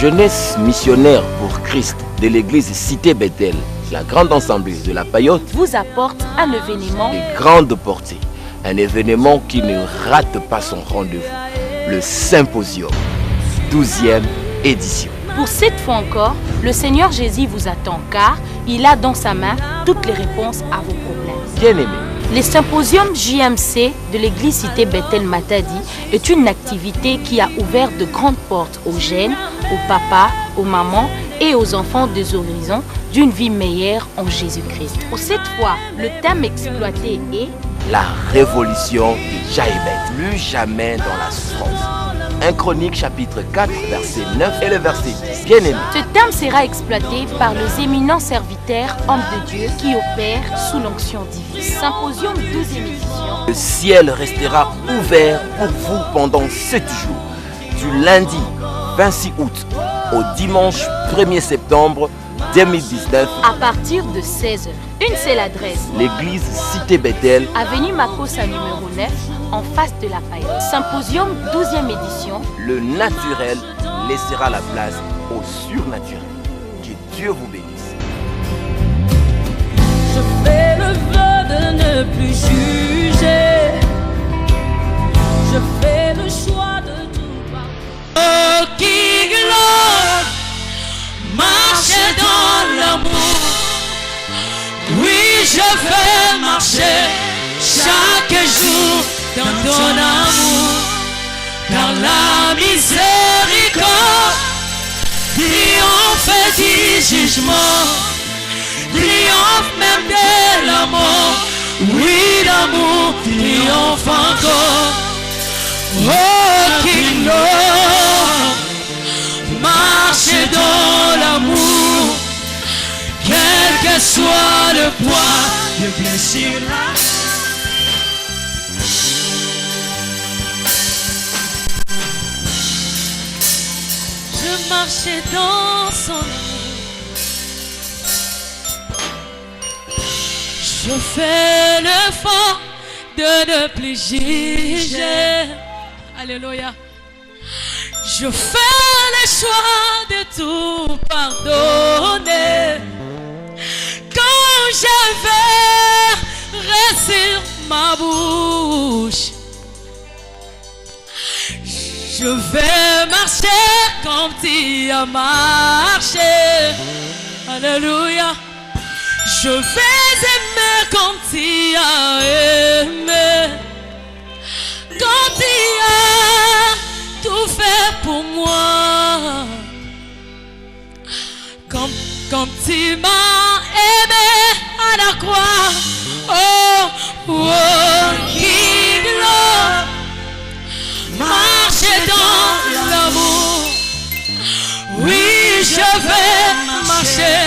jeunesse missionnaire pour Christ de l'église Cité Bethel, la grande assemblée de la Paillote, vous apporte un événement de grande portée. Un événement qui ne rate pas son rendez-vous. Le Symposium, 12e édition. Pour cette fois encore, le Seigneur Jésus vous attend car il a dans sa main toutes les réponses à vos problèmes. Bien-aimés, le Symposium JMC de l'église Cité Bethel Matadi est une activité qui a ouvert de grandes portes aux jeunes, aux papas, aux mamans et aux enfants des horizons d'une vie meilleure en Jésus-Christ. Pour cette fois, le thème exploité est la révolution de Jaïbet, plus jamais dans la souffrance. 1 Chronique chapitre 4, verset 9 et le verset 10. Bien-aimés, ce thème sera exploité par les éminents serviteurs hommes de Dieu qui opèrent sous l'onction divine. Symposium 12e édition. le ciel restera ouvert pour vous pendant 7 jours, du lundi 26 août au dimanche 1er septembre 2019, À partir de 16h. Une seule adresse. l'église Cité Bethel, Avenue Makossa numéro 9, en face de la Paillote. Symposium 12e édition. le naturel laissera la place au surnaturel. Que Dieu vous bénisse. Je fais le vœu de ne plus juger. Je fais le choix de tout pardonner. Oh, qui gloire, marcher dans l'amour. Oui, je vais marcher chaque jour dans ton amour. Car la miséricorde triomphe du jugement. Triomphe même de la mort. Oui, l'amour triomphe encore. Oh, qui gloire, marcher dans l'amour. Quel que soit le poids de blessure. Je marchais dans son amour. Je fais l'effort de ne plus juger. Alléluia. Je fais le choix de tout pardonner. Quand je vais réussir ma bouche, je vais marcher comme tu as marché. Alléluia. Je vais aimer comme tu as aimé. Quand tu as tout fait pour moi. Comme tu m'as aimé à la croix. Oh, oh, qui gloire. Marcher dans l'amour. Oui, je vais marcher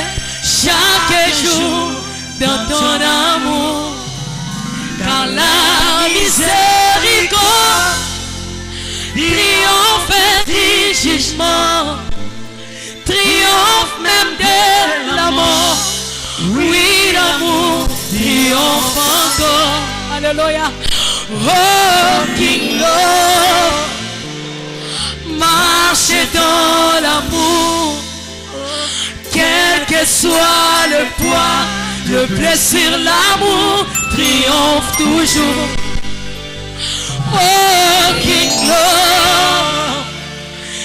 chaque jour dans ton amour. Car la miséricorde triomphe du jugement. Triomphe même de la mort. Oui, l'amour triomphe encore. Alléluia. Oh, King Lord, marchez dans l'amour. Quel que soit le poids, le plaisir, l'amour triomphe toujours. Oh, King Lord,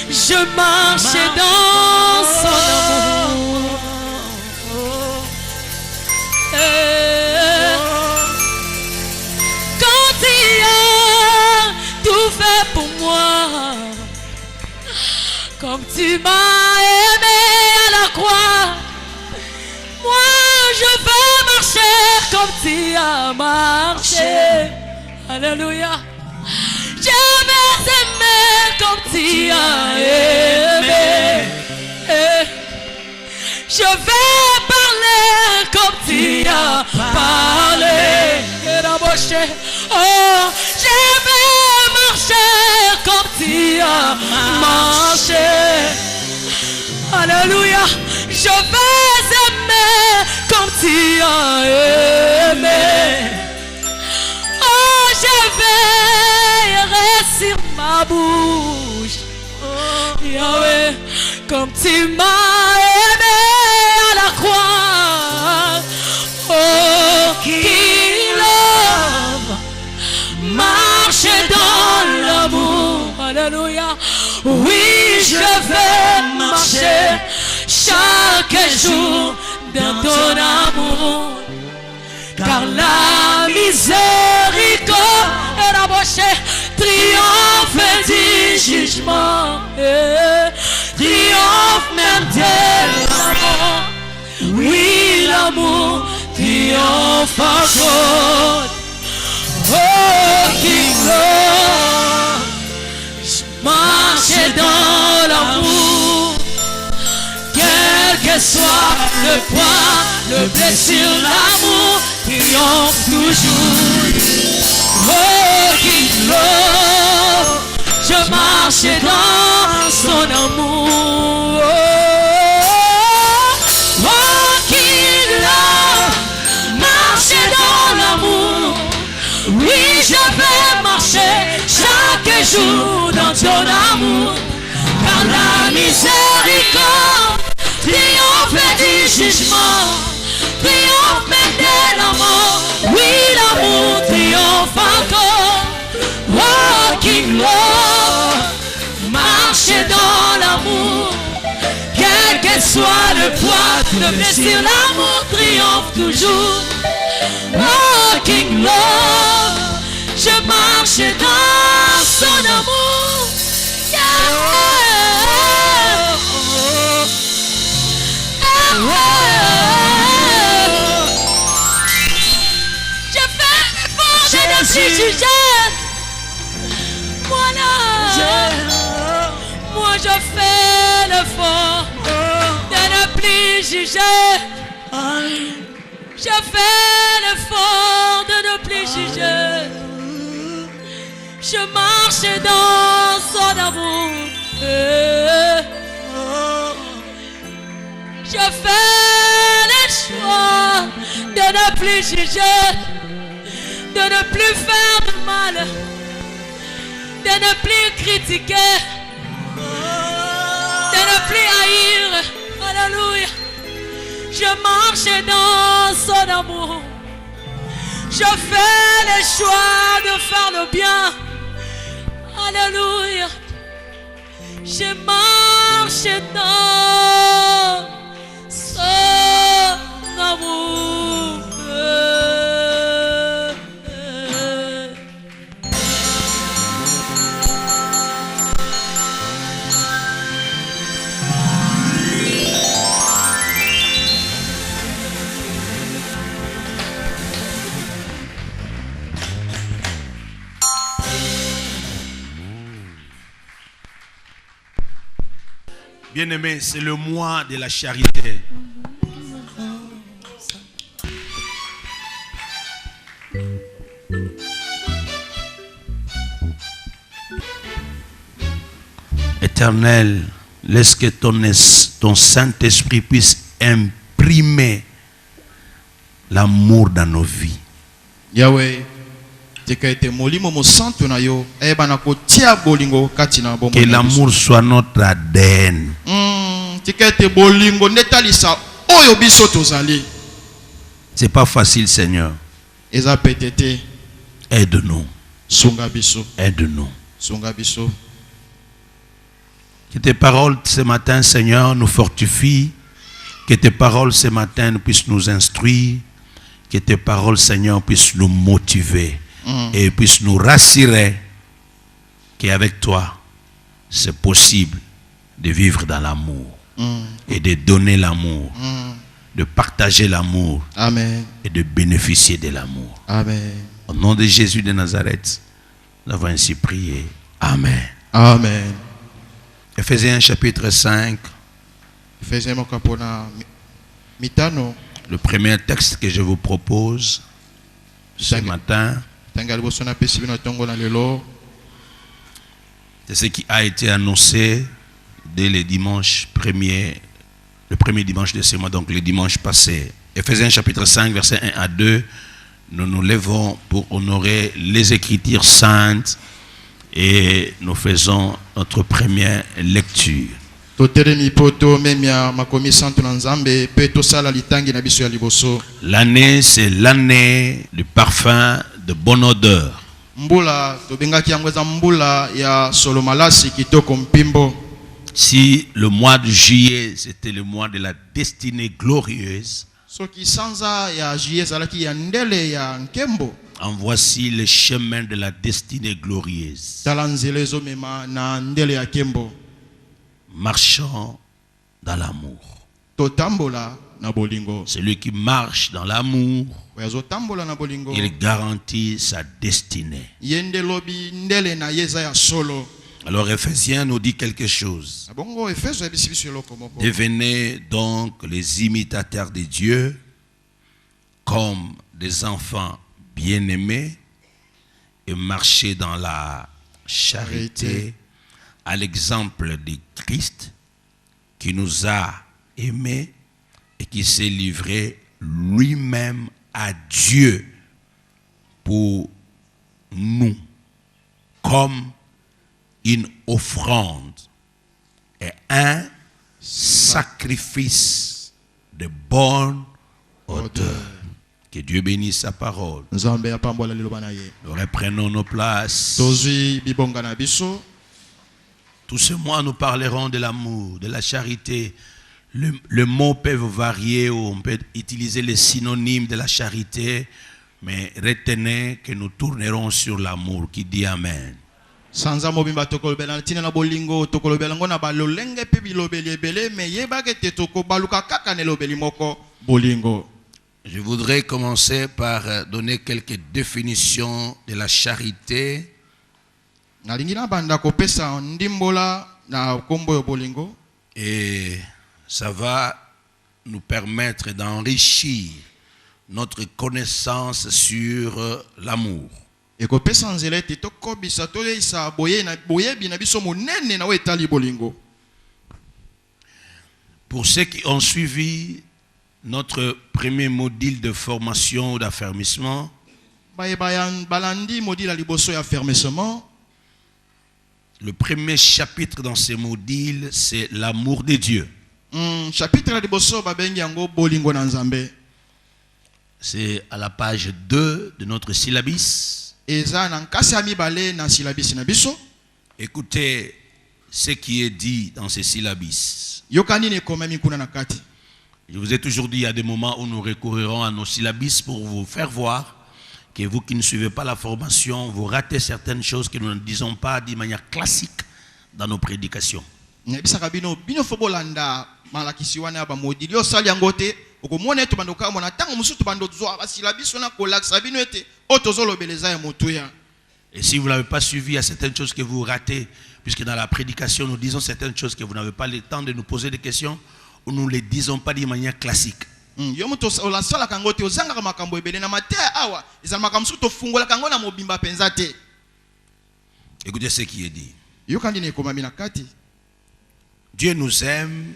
je marche dans son amour. Quand il a tout fait pour moi, comme tu m'as aimé à la croix, moi je veux marcher comme tu as marché. Alléluia. Je vais aimer comme tu as aimé. Je vais parler comme tu as parlé. Oh, je vais marcher comme tu as marché. Alléluia. Je vais aimer comme tu as aimé. Oh, je vais réussir ma bouche. Oh, Yahweh, comme tu m'as aimé à la croix. Oh, King Love, marche dans l'amour. Alléluia. Oui, je vais marcher chaque jour dans ton amour. Car la miséricorde et la bouche triomphe du jugement, triomphe même de l'amour. Oui, l'amour triomphe encore. Oh, King Lord, je marche dans l'amour. Quel que soit le poids, le blessure, l'amour triomphe toujours. Oh, King Lord, je marche dans son amour. Oh, King Lord, marche dans l'amour. Oui, je vais marcher chaque jour dans ton amour. Car la miséricorde triomphe du jugement, triomphe même de l'amour. Oui, l'amour triomphe encore. Oh, King Lord, marche dans l'amour. Quel que soit le poids de blessure, l'amour triomphe toujours. Oh, King Lord, je marche dans son amour. Yeah. Je fais l'effort de ne plus juger. Moi je fais l'effort de ne plus juger. Je fais l'effort de ne plus juger. Je marche dans son amour. Je fais le choix de ne plus juger, de ne plus faire de mal, de ne plus critiquer, de ne plus haïr. Alléluia. Je marche dans son amour. Je fais le choix de faire le bien. Alléluia. Je marche dans son amour. Bien-aimé, c'est le mois de la charité. Éternel, laisse que ton Saint-Esprit puisse imprimer l'amour dans nos vies. Yahweh, que l'amour soit notre ADN. C'est pas facile, Seigneur. Aide-nous. Aide-nous. Que tes paroles ce matin, Seigneur, nous fortifient. Que tes paroles ce matin puissent nous instruire. Que tes paroles, Seigneur, puissent nous motiver. Et puissent nous rassurer qu'avec toi, c'est possible de vivre dans l'amour. Et de donner l'amour. De partager l'amour. Amen. Et de bénéficier de l'amour. Amen. Au nom de Jésus de Nazareth, nous avons ainsi prié. Amen. Amen. Ephésiens chapitre 5. Le premier texte que je vous propose ce matin, c'est ce qui a été annoncé dès le premier dimanche de ce mois, donc le dimanche passé. Ephésiens chapitre 5, versets 1 à 2, nous nous levons pour honorer les Écritures saintes et nous faisons notre première lecture. totelemi poto memia makomi santo na nzambe pe tosala litangi na biso ya liboso. L'année, c'est l'année du parfum de bonne odeur. Mbula tobengaki yango eza mbula ya solo malasi kitoko mpimbo. Si le mois de juillet, c'était le mois de la destinée glorieuse, Soki sanza ya juillet ezalaki ya ndele ya nkembo. en voici le chemin de la destinée glorieuse. Tala nzela ezomema na ndele ya nkembo. Marchant dans l'amour. Totambola na bolingo. Celui qui marche dans l'amour, Oyazotambola na bolingo. il garantit sa destinée. Yende lobi ndele na yeza ya solo. Alors Éphésiens nous dit quelque chose. Bongo Efeso ebisi biso eloko moko. Devenez donc les imitateurs de Dieu comme des enfants bien-aimés et marchez dans la charité à l'exemple de Christ qui nous a aimés et qui s'est livré lui-même à Dieu pour nous comme une offrande et un sacrifice de bonne odeur. Que Dieu bénisse sa parole. Nzambe apambola liloba na ye. Nous reprenons nos places. Tozwi bibonga na biso. Tout ce mois, nous parlerons de l'amour, de la charité. Le mot peut varier, ou on peut utiliser les synonymes de la charité, mais retenez que nous tournerons sur l'amour qui dit Amen. Sanza mobimba tokolobela na tina na bolingo tokolobela ngo na balolenge pe bilobeli ebele me yebake te tokobaluka kaka na elobeli moko bolingo. Je voudrais commencer par donner quelques définitions de la charité. Nalingi na banda kopesa ndimbola na kombo yo bolingo. Et ça va nous permettre d'enrichir notre connaissance sur l'amour. Ekopesa nzela ete tokobisa toleisa boyebi na biso monene na wetali bolingo. Pour ceux qui ont suivi notre premier module de formation ou d'affermissement, Balandi module la liboso ya fermement. le premier chapitre dans ce module, c'est l'amour de Dieu. Chapitre la liboso babengi yango bolingo na nzambe. C'est à la page 2 de notre syllabus. Eza na nkasi ya mibale na silabisi na biso. Écoutez ce qui est dit dans ce syllabus. Yokani ne komami kuna na kati. Je vous ai toujours dit, il y a des moments où nous recourrons à nos syllabus pour vous faire voir que vous qui ne suivez pas la formation, vous ratez certaines choses que nous ne disons pas de manière classique dans nos prédications. Nebisaka bino fo bolanda malakisi wana ba modili osali yango te okomona eto bando ka mona tango musutu bando zwa basila biso na kolakisa bino ete otozolobeleza ya motuya. Et si vous n'avez pas suivi, il y a certaines choses que vous ratez, puisque dans la prédication, nous disons certaines choses que vous n'avez pas le temps de nous poser des questions, ou nous ne les disons pas de manière classique. Yo muto la sala kango te ozanga ka makambo ebele na matea awa ezala makambo musutu fungola kango na mobimba penza te. Écoutez ce qui est dit. Yokani ne komami na kati. Dieu nous aime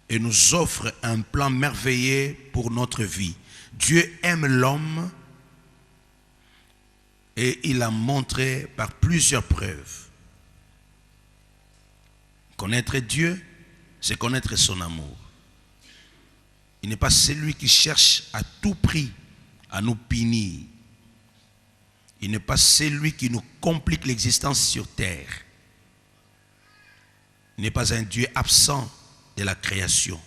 et nous offre un plan merveilleux pour notre vie. Dieu aime l'homme et il a montré par plusieurs preuves. Connaître Dieu, c'est connaître son amour. Il n'est pas celui qui cherche à tout prix à nous punir. Il n'est pas celui qui nous complique l'existence sur terre. Il n'est pas un Dieu absent de la création.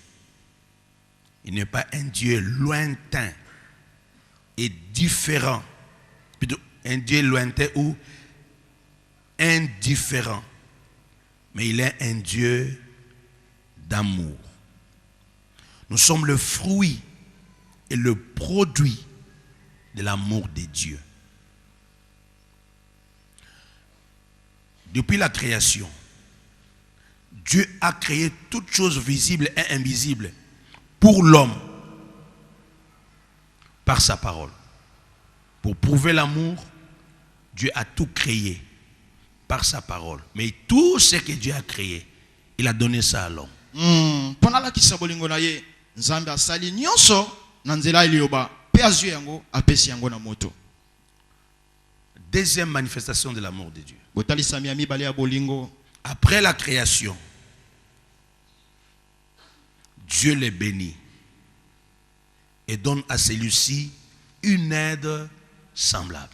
Il n'est pas un Dieu lointain et différent. Plutôt un Dieu lointain ou indifférent. Mais il est un Dieu d'amour. Nous sommes le fruit et le produit de l'amour de Dieu. Depuis la création, Dieu a créé toutes choses visibles et invisibles pour l'homme par sa parole. Pour prouver l'amour, Dieu a tout créé par sa parole. Mais tout ce que Dieu a créé, il a donné ça à l'homme. Pendant la kisa bolingo na ye, Nzambe asali nyonso na nzela iliyoba pe azwi yango apesi yango na moto. Deuxième manifestation de l'amour de Dieu. Botalisami ya mibale ya bolingo. Après la création, Dieu les bénit et donne à celui-ci une aide semblable.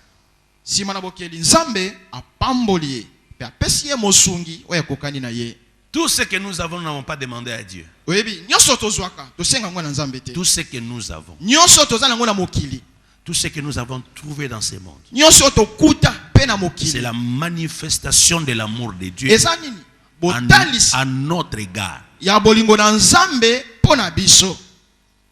Si manabokeli nzambe apamboli pe apesi ye mosungi oya kokani na ye. Tout ce que nous avons, nous n'avons pas demandé à Dieu. Oyebi nyonso tozwaka tosenga ngwana nzambe te. Tout ce que nous avons, Nyonso tozana ngwana mokili. tout ce que nous avons trouvé dans ce monde, Nyonso tokuta pe na mokili. c'est la manifestation de l'amour de Dieu Eza nini? Botalisi à notre égard. ya bolingo na nzambe pona biso.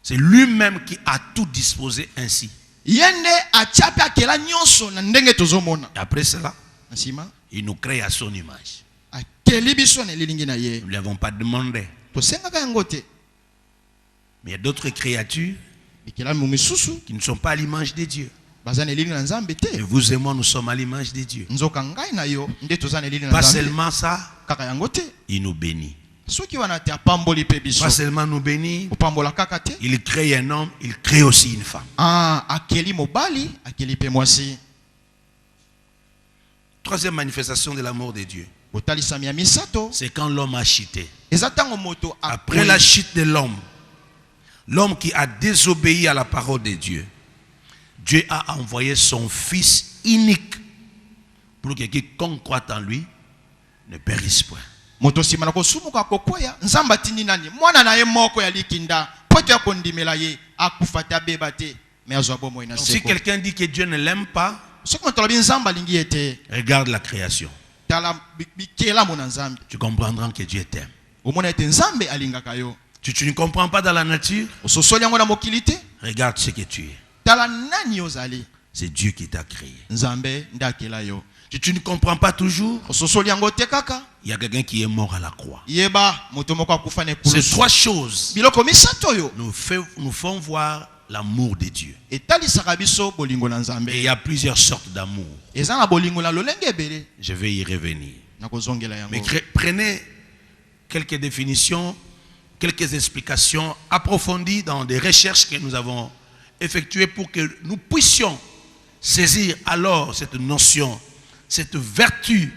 C'est lui-même qui a tout disposé ainsi. Yende achape akela nyonso na ndenge tozomona. Et après cela, Nasima il nous crée à son image. akeli biso na lilingi na ye. Nous ne lui avons pas demandé. Tosenga ka yango te. Mais il y a d'autres créatures Bikela mu misusu qui ne sont pas à l'image de Dieu. baza na lilingi na nzambe Et te. vous et moi, nous sommes à l'image de Dieu. Nzoka ngai na yo nde toza na lilingi na Pas nzambe. seulement ça, Kaka yango te. il nous bénit. Soki wana te apamboli pe biso. Pas seulement nous bénit, Opambola kaka te. il crée un homme, il crée aussi une femme. Ah, akeli mobali, akeli pe mwasi. Troisième manifestation de l'amour de Dieu, Botalisa ya misato. c'est quand l'homme a chuté. Eza tango moto Après la chute de l'homme qui a désobéi à la parole de Dieu, Dieu a envoyé son Fils unique pour que quiconque croit en lui ne périsse point. moto sima na kosumuka kokwea nzamba tindi nani mwana na ye moko ya likinda poto ya kondimela ye akufa te abeba te me azwa bomoi na Donc, si seko. quelqu'un dit que Dieu ne l'aime pas, Soki moto alobi nzamba alingi ye te regarde la création. tala bikelamu na nzambe Tu comprendras que Dieu t'aime. omona ete nzambe alingaka yo. Tu ne comprends pas dans la nature, Ososoli yango na mokili te regarde ce que tu es. tala nani ozali. C'est Dieu qui t'a créé. Nzambe nde akela yo. Tu ne comprends pas toujours, Ososoli yango te kaka il y a quelqu'un qui est mort à la croix. yeba moto moko akufa na Ces ekulusu. trois choses Biloko misato oyo nous font voir l'amour de Dieu. etalisaka biso bolingo na nzambe. Et il y a plusieurs sortes d'amour. Eza na bolingo na lolenge ebele Je vais y revenir. na kozongela yango. Mais prenez quelques définitions, quelques explications approfondies dans des recherches que nous avons effectuées pour que nous puissions saisir alors cette notion, cette vertu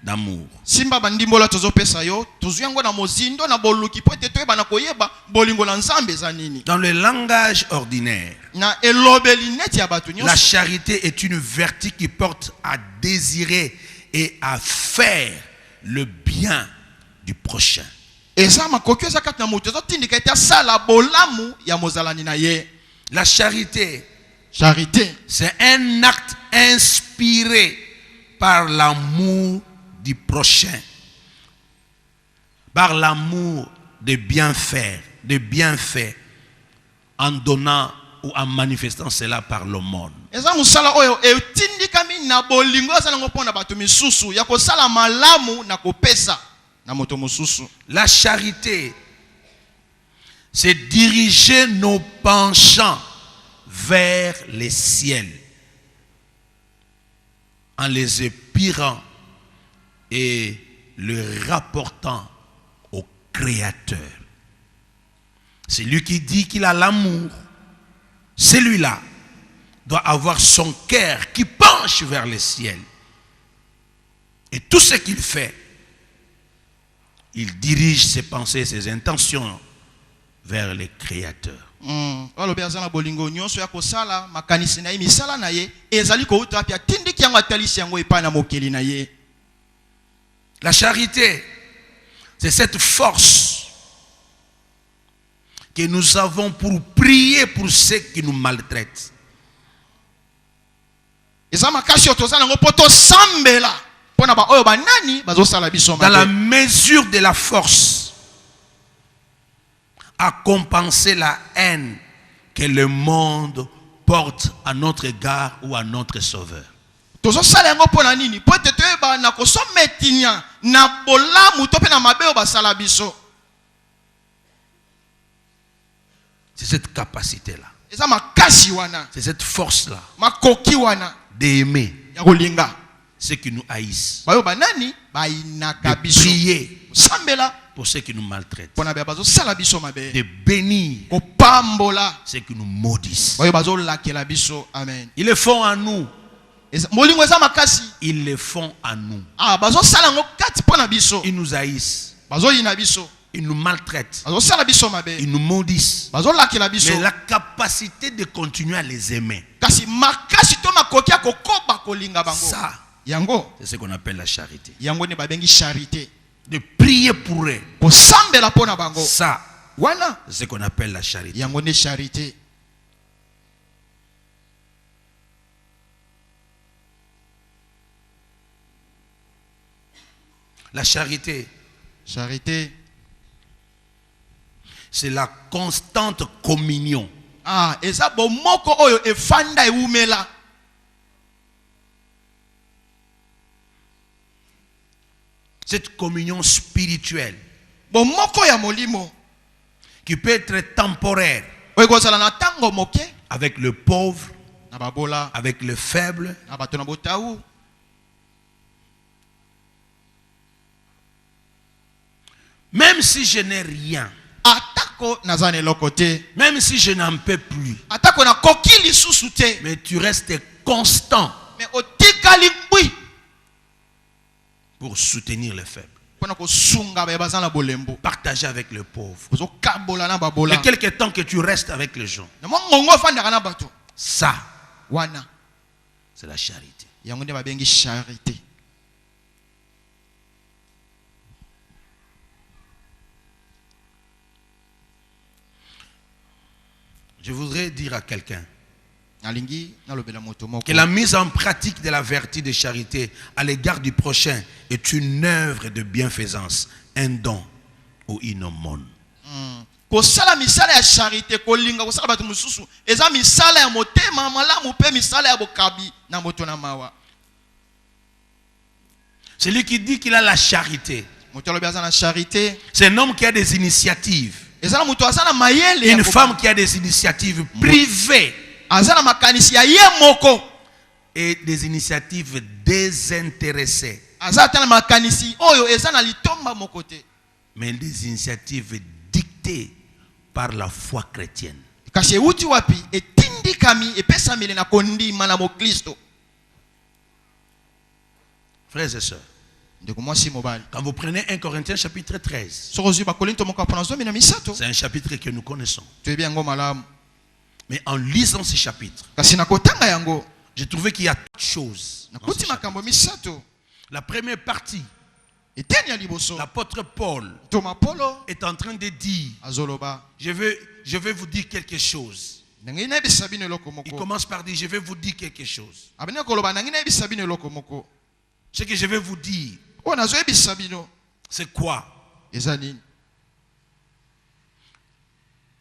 d'amour. Simba bandimbola tozopesa yo tozwi yango na mozindo na boluki po ete toyeba na koyeba bolingo na nzambe eza nini. Dans le langage ordinaire, Na elobeli neti ya bato la nyonso charité est une vertu qui porte à désirer et à faire le bien du prochain. eza makoki eza kati na moto ezotindika ete asala bolamu ya mozalani na ye. La charité, Charité c'est un acte inspiré par l'amour du prochain, par l'amour de bien faire, en donnant ou en manifestant cela par le monde. eza mosala oyo etindikami na bolingo eza nango mpo na bato misusu ya kosala malamu na kopesa na moto mosusu. La charité, c'est diriger nos penchants vers les ciels en les épirant et le rapportant au Créateur. C'est lui qui dit qu'il a l'amour. Celui-là doit avoir son cœur qui penche vers le ciel. Et tout ce qu'il fait, il dirige ses pensées, ses intentions vers le Créateur. alobi aza na bolingo nyonso ya kosala makanisi na ye misala na ye ezali kouta wapi atindiki yango atalisi yango epai na mokeli na ye. La charité, c'est cette force que nous avons pour prier pour ceux qui nous maltraitent. Eza makasi oyo tozala yango mpo tosambela mpo na baoyo banani bazosala biso Dans la mabe. mesure de la force à compenser la haine que le monde porte à notre égard ou à notre Sauveur. Tozosala yango mpo na nini mpo ete toyeba na kosomba etinya na bolamu to mpe na mabe oyo basala biso. C'est cette capacité-là, Eza makasi wana c'est cette force-là makoki wana d'aimer ya kolinga ceux qui nous haïssent, bayo banani bayinaka de biso prier sambela pour ceux qui nous maltraitent, mpo na baya bazosala biso mabe de bénir kopambola ceux qui nous maudissent. bayo bazolakela biso. Amen. Ils le font à nous. Molingo eza makasi Ils le font à nous. bazosala yango kati mpo na biso Ils nous haïssent. bazoyina biso ils nous maltraitent, bazosala biso mabe, ils nous maudissent. bazolakela biso, Mais la capacité de continuer à les aimer, kasi makasi to makoki ya kokoba kolinga bango, ça, yango c'est ce qu'on appelle la charité. yango ne babengi charité, De prier pour eux, kosambela pona bango, ça, wana c'est ce qu'on appelle la charité. yango ne charité. La charité, Charité, c'est la constante communion eza bomoko oyo efanda eumela, cette communion spirituelle bomoko ya molimo qui peut être temporaire oyo kozala na tango moke avec le pauvre, na babola, avec le faible, na bato na botau, même si je n'ai rien, atako naza na eloko te, même si je n'en peux plus, atako nakoki lisusu te, mais tu restes constant mais otikali ngwi pour soutenir les faibles, mpona kosunga baye baza na bolembo, partager avec le pauvre. ozokabola na babola, Et quelque temps que tu restes avec les gens, na mwa ngongo ofandaka na bato ça, wana c'est la charité. yango nde babengi charité. Je voudrais dire à quelqu'un nalingi nalobela moto moko que la mise en pratique de la vertu de charité à l'égard du prochain est une œuvre de bienfaisance, un don ou une aumône. kosala misala ya charité, kolinga kosala bato mosusu eza misala ya motema malamu mpe misala ya bokabi na moto na mawa. Celui qui dit qu'il a la charité, Moto alobi aza na charité, c'est un homme qui a des initiatives, eza na moto aza na mayele ya une koba- femme qui a des initiatives privées aza na makanisi ya ye moko, et des initiatives désintéressées, aza ata na makanisi oyo eza na litomba moko te, mais des initiatives dictées par la foi chrétienne. kasi euti wapi etindikami epesameli na kondima na mokristo. Frères et sœurs, Ndeko mwasi mobali, quand vous prenez 1 Corinthiens chapitre 13, soko ozwi bakorinto moko apona zomi na misato, c'est un chapitre que nous connaissons. toyebi yango malamu, Mais en lisant ce chapitre, kasi na kotanga yango j'ai trouvé qu'il y a toutes choses. dans ce nakuti chapitre. makambo misato. La première partie, Eteni ya liboso, l'apôtre Paul Toma Polo est en train de dire, azoloba, je vais vous dire quelque chose. nangi nayebisa bino eloko Il moko, commence par dire, je vais vous dire quelque chose. abandi koloba nangi nayebisa bino eloko moko, Ce que je vais vous dire, oyo nazoyebisa bino c'est quoi? eza nini.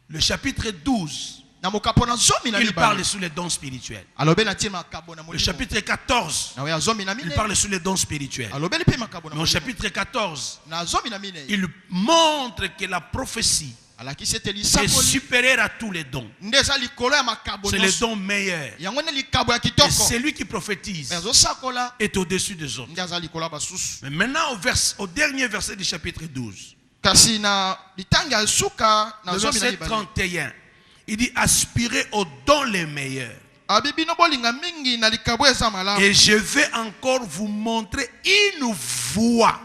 Le chapitre 12, Na mokapo na zomi na il parle mibale sur les dons spirituels. alobeli atie makabo na Le molimo, chapitre 14, na ya zomi na il mine parle sur les dons spirituels. alobeli mpe makabo na Mais au molimo, chapitre 14, na zomi na mine il montre que la prophétie alakisi ete est lisakoli supérieure à tous les dons. nde eza likolo ya makabo C'est les nyonso, dons meilleurs. yango nde likabo ya Et kitoko, celui qui prophétise me azosakola est au-dessus des autres. nde aza likolo ya basusu. Mais maintenant, au dernier verset du chapitre 12, Kasi na litangi ya suka na le zomi na verset mibale 31, il dit aspirez aux dons les meilleurs. abi bino bolinga mingi na likabo eza malamu, Et je vais encore vous montrer une voie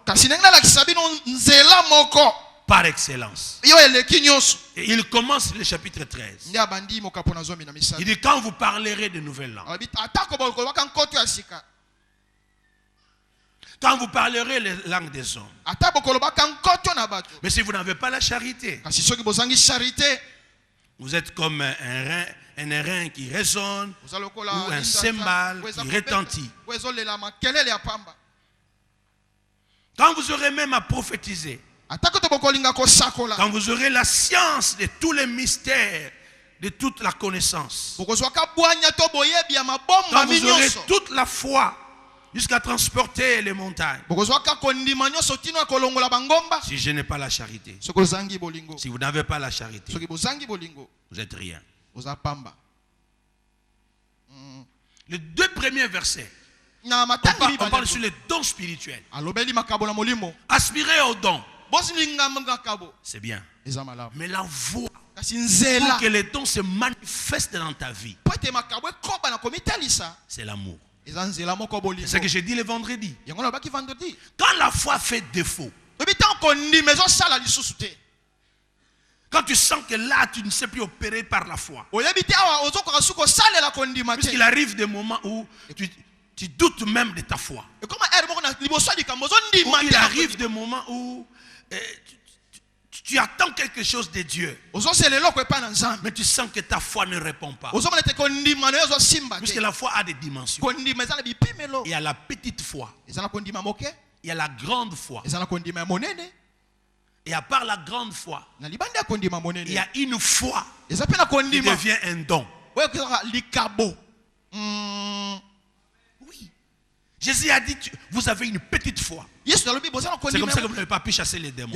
kasi ndenge nalakisa bino nzela moko par excellence. yo eleki nyonso. Et il commence le chapitre 13. Nde abandi mokapo na zomi na misato, Il dit quand vous parlerez de nouvelles langues, abi atako bokolobaka nkoto ya sika, quand vous parlerez les langues des hommes, ata bokolobaka nkoto na bato, mais si vous n'avez pas la charité, kasi soki bozangi charité, vous êtes comme un airain qui résonne oza lokola ou un lindata, cymbale oyo eza qui kobeta, retentit. oyo ezolela makelele ya pamba. Quand vous aurez même à prophétiser, Atako to bokolinga kosakola, quand vous aurez la science de tous les mystères, de toute la connaissance, bokozwaka bwanya to boyebi ya mabomba quand vous aurez nyonso, toute la foi jusqu'à transporter les montagnes, bokozwaka kondima nyonso tino ya kolongola bangomba, si je n'ai pas la charité, soki ozangi bolingo, si vous n'avez pas la charité, soki bozangi bolingo, vous êtes rien. oza pamba. Les deux premiers versets, Na on matangi parle mibale sur les dons spirituels. alobeli makabo na molimo, Aspirez aux dons, bozilinga makabo c'est bien. eza malamu, Mais la voie kasi pour nzela que les dons se manifestent dans ta vie, po ete makabo ekoba na komitalisa c'est l'amour. eza nzela moko C'est bolingo. ce que j'ai dit le vendredi. Yango nalobaki vendredi, Quand la foi fait défaut, Quand tu sens que là, tu ne sais plus opérer par la foi. Puisqu'il arrive des moments où tu doutes même de ta foi. Où il arrive des moments où tu attends quelque chose de Dieu. Mais tu sens que ta foi ne répond pas. Puisque la foi a des dimensions. Il y a la petite foi. Il y a la grande foi. Et à part la grande foi, il y a une foi qui devient un don. Oui. Jésus a dit, vous avez une petite foi. C'est comme ça que vous n'avez pas pu chasser les démons.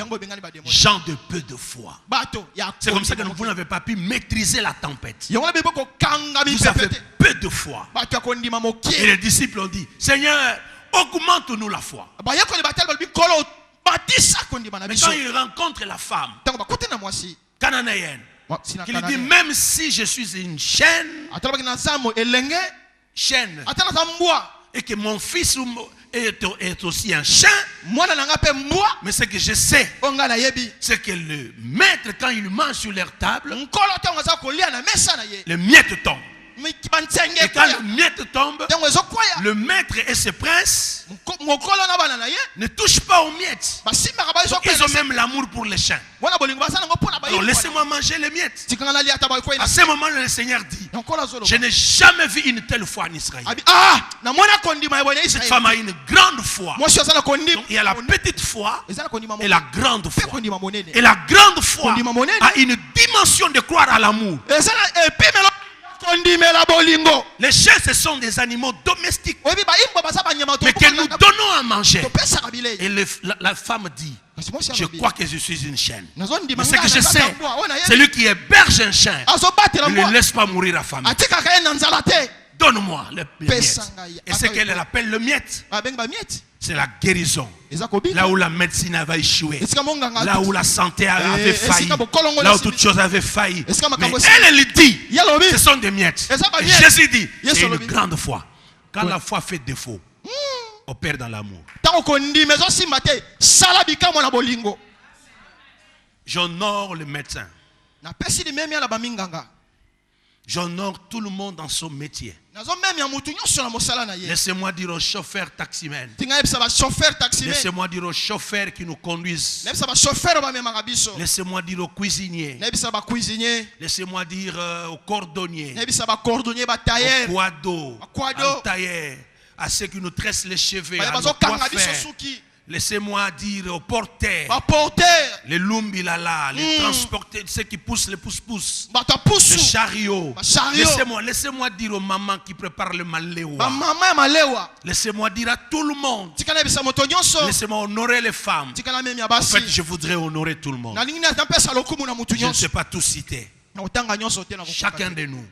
Gens de peu de foi. C'est comme ça que vous n'avez pas pu maîtriser la tempête. Vous avez peu de foi. Et les disciples ont dit, Seigneur, augmente-nous la foi. Mais quand il rencontre la femme cananéenne, qui lui dit, même si je suis une chaîne, et que mon fils est aussi un chien, mais ce que je sais, c'est que le maître, quand il mange sur leur table, le miette tombe. Et quand le miette tombe, le maître et ses princes ne touchent pas aux miettes. Ils ont même l'amour pour les chiens. Alors laissez-moi manger les miettes. À ce moment, le Seigneur dit, je n'ai jamais vu une telle foi en Israël. Cette femme a une grande foi. Donc, il y a la petite foi et la grande foi. Et la grande foi a une dimension de croire à l'amour. Les chiens, ce sont des animaux domestiques, mais que nous donnons à manger. Et la femme dit, je crois que je suis une chienne. Mais ce que je sais, celui qui héberge un chien ne le laisse pas mourir affamé. Donne-moi le miette. Et ce qu'elle appelle le miette, c'est la guérison. Là où la médecine avait échoué, là où la santé avait failli, là où toute chose avait failli. Mais elle lui dit, ce sont des miettes. Et Jésus dit, c'est une grande foi. Quand la foi fait défaut, opère dans l'amour. J'honore le médecin. J'honore tout le monde dans son métier. Laissez-moi dire aux chauffeurs taximens. Laissez-moi dire aux chauffeurs qui nous conduisent. Laissez-moi dire aux cuisiniers. Laissez-moi dire aux cordonniers, aux quados, aux tailleurs, à ceux qui nous tressent les cheveux, à nos coiffeurs. Laissez-moi dire aux porteurs, les lumbilala, les transporteurs, ceux qui poussent les pousse-pousse, les chariots. Laissez-moi dire aux mamans qui préparent le maléwa. Laissez-moi dire à tout le monde. Laissez-moi honorer les femmes. En fait, je voudrais honorer tout le monde. Je ne sais pas tout citer. Chacun de nous,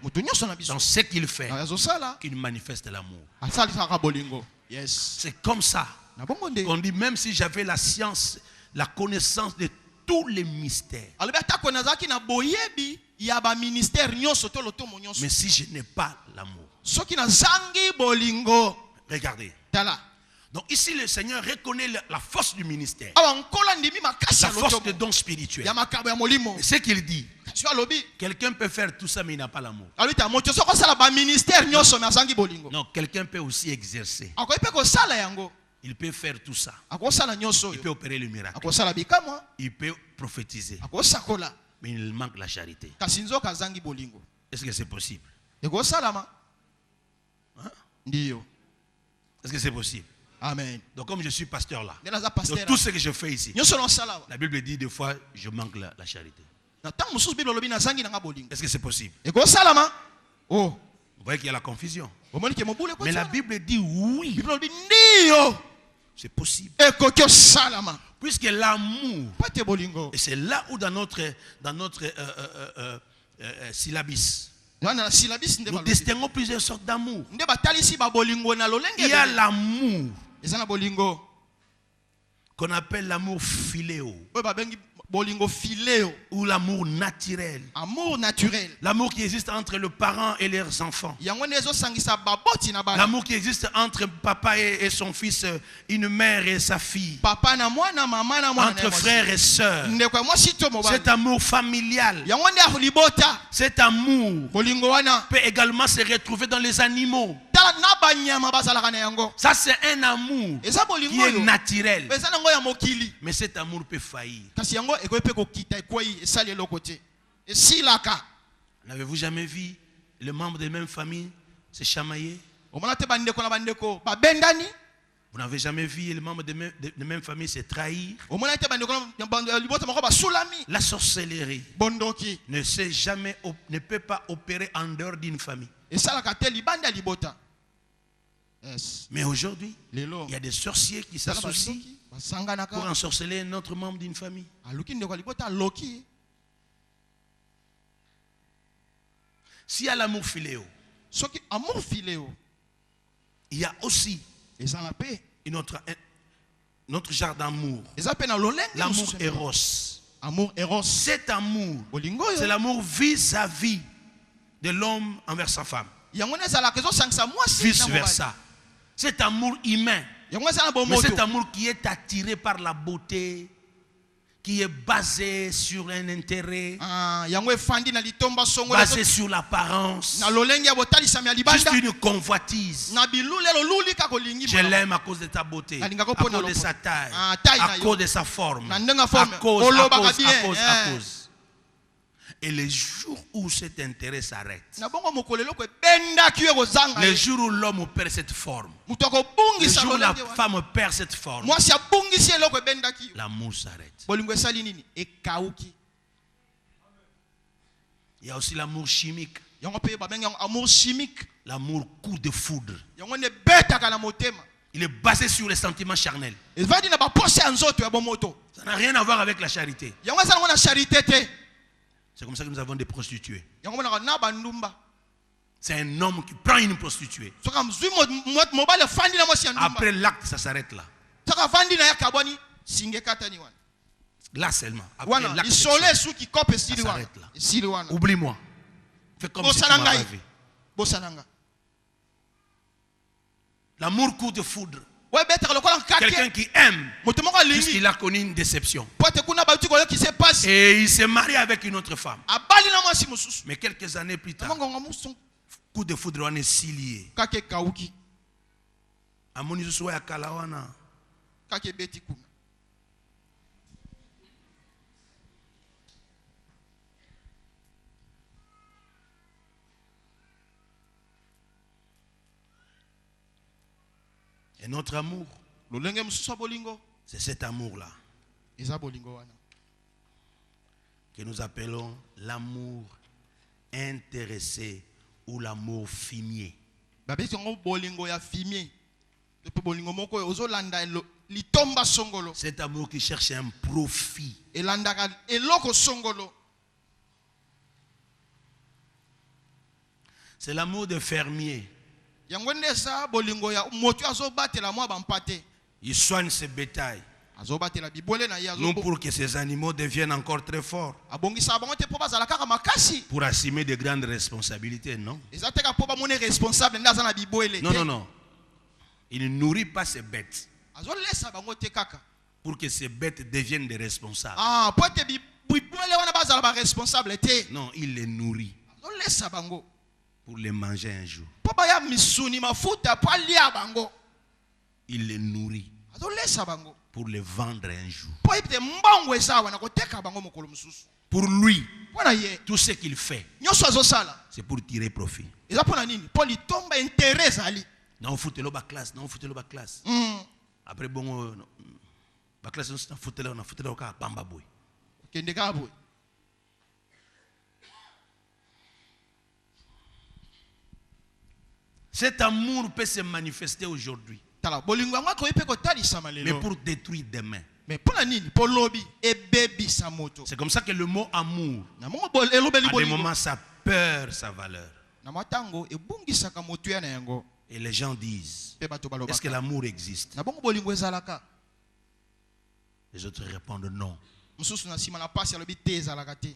dans ce qu'il fait, qu'il manifeste l'amour. C'est comme ça qu'on dit, même si j'avais la science, la connaissance de tous les mystères, mais si je n'ai pas l'amour, regardez. Donc ici le Seigneur reconnaît la force du ministère, la force de don spirituel. Et ce qu'il dit, quelqu'un peut faire tout ça mais il n'a pas l'amour. Non, quelqu'un peut aussi exercer. Il peut faire tout ça. Il peut opérer le miracle. Il peut prophétiser. Mais il manque la charité. Est-ce que c'est possible? Hein? Est-ce que c'est possible? Amen. Donc comme je suis pasteur là, donc tout ce que je fais ici, la Bible dit des fois je manque la charité. Est-ce que c'est possible? Oh. Vous voyez qu'il y a la confusion. Mais la Bible dit oui. C'est possible. Puisque l'amour, et c'est là où dans notre syllabis, nous distinguons plusieurs sortes d'amour. Il y a l'amour qu'on appelle l'amour philéo. bolingo phileo, ou l'amour naturel. amour naturel. L'amour qui existe entre le parent et leurs enfants. Yango nezo sangisa baboti na bana. L'amour qui existe entre papa et son fils, une mère et sa fille. Papa na mwana, mama na mwana. Entre frères et sœurs. Ndeko mo sito mo bana. Cet amour familial. Yango ndia libota. Cet amour Bolingo wana peut également se retrouver dans les animaux. tala na banyama bazalaka na yango. Ça, c'est un amour Eza qui bolingo est yo. naturel. Eza nango ya mokili. Mais cet amour peut faillir. Kasi yango ekope ko kita ekwai esali lokote. Esilaka. N'avez-vous jamais vu les membres de la même famille se chamailler? Omona te bandeko na bandeko babendani. Vous n'avez jamais vu les membres de la même famille se trahir? Omona te bandeko na libota moko basulami. La sorcellerie Bondoki. ne peut pas opérer en dehors d'une famille. Esalaka te libanda libota. Yes. Mais aujourd'hui, Lelo. il y a des sorciers qui s'associent pour ensorceler un autre membre d'une famille. Aluki ndeko libota loki. S'il y a l'amour filéo, Soki amour phileo. il y a aussi Ezala pe. notre genre d'amour. Eza pe na lolenge. L'amour éros. Amour eros. Cet amour, Bolingo c'est yo. l'amour vis-à-vis de l'homme envers sa femme. Yango ezala kezo sangisa mwasi. Vice versa. Cet amour humain. Yango ezala Mais bomoto. cet amour qui est attiré par la beauté, qui est basé sur un intérêt, Ah, yango efandi na litomba songo. basé sur l'apparence, Na lolenge ya botalisami ya juste libanda. une convoitise. Na bilulelo luli ka kolingi. Je l'aime à cause de ta beauté, à cause de sa taille, Ah, taille na à yo. cause de sa forme, Na ndenga à forme. cause, Olobaka à bien, cause. eh. Et le jour où cet intérêt s'arrête, Na bongo mokolelo ko benda kiyo kozanga. le jour où l'homme perd cette forme, Muto ko le bungisa jour où la lolenge wana. femme perd cette forme, Mwasi abungisi eloko benda kiyo. l'amour s'arrête. Bolingo esali nini? Ekauki. Il y a aussi l'amour chimique, Yango pe babenga yango amour chimique. l'amour coup de foudre. Yango ne betaka na motema. Il est basé sur les sentiments charnels. Evadi na ba pose ya nzoto ya bomoto. Ça n'a rien à voir avec la charité. Yango ezala na charité te. C'est comme ça que nous avons des prostituées. Yango na bandumba. C'est un homme qui prend une prostituée. Soka mzui mobile fandi na mwasi ya ndumba. Après l'acte, ça s'arrête là. Soka fandi na ya kabwani singe katani wana. Là seulement. Après Wana l'acte isole sexuel, su ki kope sili ça wana. s'arrête là. Sili wana. Oublie-moi. Fais comme si tu m'as Bosanangai. pas vu. Bosananga. L'amour coup de foudre. Ouais betaka lokola Quelqu'un kake. qui aime Moto moko alingi. puisqu'il a connu une déception. Pote kuna ba tuko qui se passe. Et il s'est marié avec une autre femme. Abali na mwasi mususu. Mais quelques années plus tard, Mongo ngamuso coup de foudre on est si lié. kake kauki. Amoni zusu ya kalawana. Kake beti kuna. Et notre amour, Lolenge mususu bolingo. c'est cet amour-là Eza bolingo wana. que nous appelons l'amour intéressé ou l'amour fumier. Babeti ngo bolingo ya fumier. Depuis bolingo moko ozolanda litomba songolo. Cet amour qui cherche un profit. Elandaka eloko songolo. C'est l'amour de fermier. Yango ndesa bolingo ya moto azobatela mwa bampate. Il soigne ses bétails. Azobatela bibole na ya Non pour que ces animaux deviennent encore très forts. abongisa bango te po bazala kaka makasi. Pour assumer de grandes responsabilités, non. Eza teka po bamone responsable ndaza na bibole. Non, non, non. Il ne nourrit pas ses bêtes Azolesa bango te kaka. pour que ces bêtes deviennent des responsables. Ah, po te bibole wana bazala ba responsable te. Non, il les nourrit Azolesa bango. pour les manger un jour. Po ba ya misuni mafuta po alia bango. Il les nourrit Azolesa bango. pour les vendre un jour. Po ipte mbango esawa na koteka bango mokolo mususu. Pour lui, Wana ye. tout ce qu'il fait, Nyoso azosala. c'est pour tirer profit. Eza pona nini? Po litomba intérêt ali. Non, foutez-le bas classe, non, foutez-le bas classe. Après, bon, bas classe, on foutez-le, on foutez-le au cas, bamba boy. Kende ka boy. Cet amour peut se manifester aujourd'hui, Tala bolingo yango ko ipe ko talisa mais malelo. pour détruire demain. Mais pona nini? Po lobi ebebi sa moto. C'est comme ça que le mot amour, Na mongo bol elobeli à des bolingo. moments, ça perd sa valeur. Na matango ebungisaka moto ya na yango. Et les gens disent, Pe bato baloba. est-ce que l'amour existe? Na bongo bolingo ezalaka. Les autres répondent non.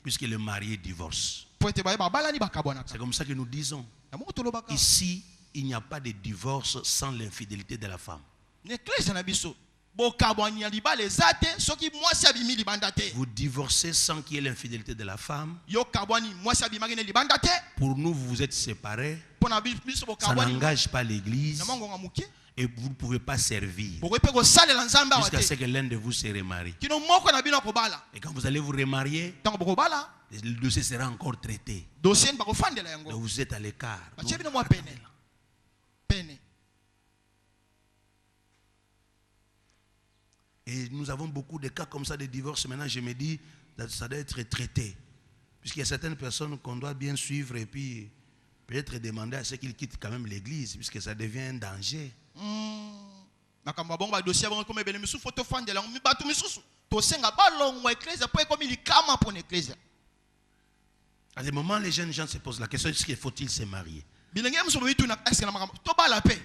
Puisque le marié divorce. Po ete baye babalani bakabwanaka. C'est comme ça que nous disons. Yango tolobaka. Ici, il n'y a pas de divorce sans l'infidélité de la femme. N'eklezia na biso. Bokabwani ya libala ezate soki mwasi abimi libanda te. Vous divorcez sans qu'il y ait l'infidélité de la femme. Yo kabwani mwasi abimaki ne libanda te. Pour nous, vous vous êtes séparés. Pona biso Ça bokabwani. n'engage pas l'église. Na mango ngamuke. Et vous ne pouvez pas servir Bokope ko salela nzamba jusqu'à ce wate. que l'un de vous se remarie. Kino moko na bino kobala. Et quand vous allez vous remarier, Tango bokobala. le dossier sera encore traité. Dossier bakofandela yango. Donc vous êtes à l'écart. Batie bino mwa pene. Pene. Et nous avons beaucoup de cas comme ça de divorce. Maintenant, je me dis, ça doit être traité. Puisqu'il y a certaines personnes qu'on doit bien suivre et puis peut-être demander à ceux qu'ils quittent quand même l'église, puisque ça devient un danger. Makambo bongo ba dossier bongo comme ebele misu photo fandela mi batu misusu. To senga balongwa ecclesia po ekomi likama pour ecclesia. À des moments, les jeunes gens se posent la question, est-ce qu'il faut-il se marier? Bilenge musu bitu na est-ce que na makambo to bala pe.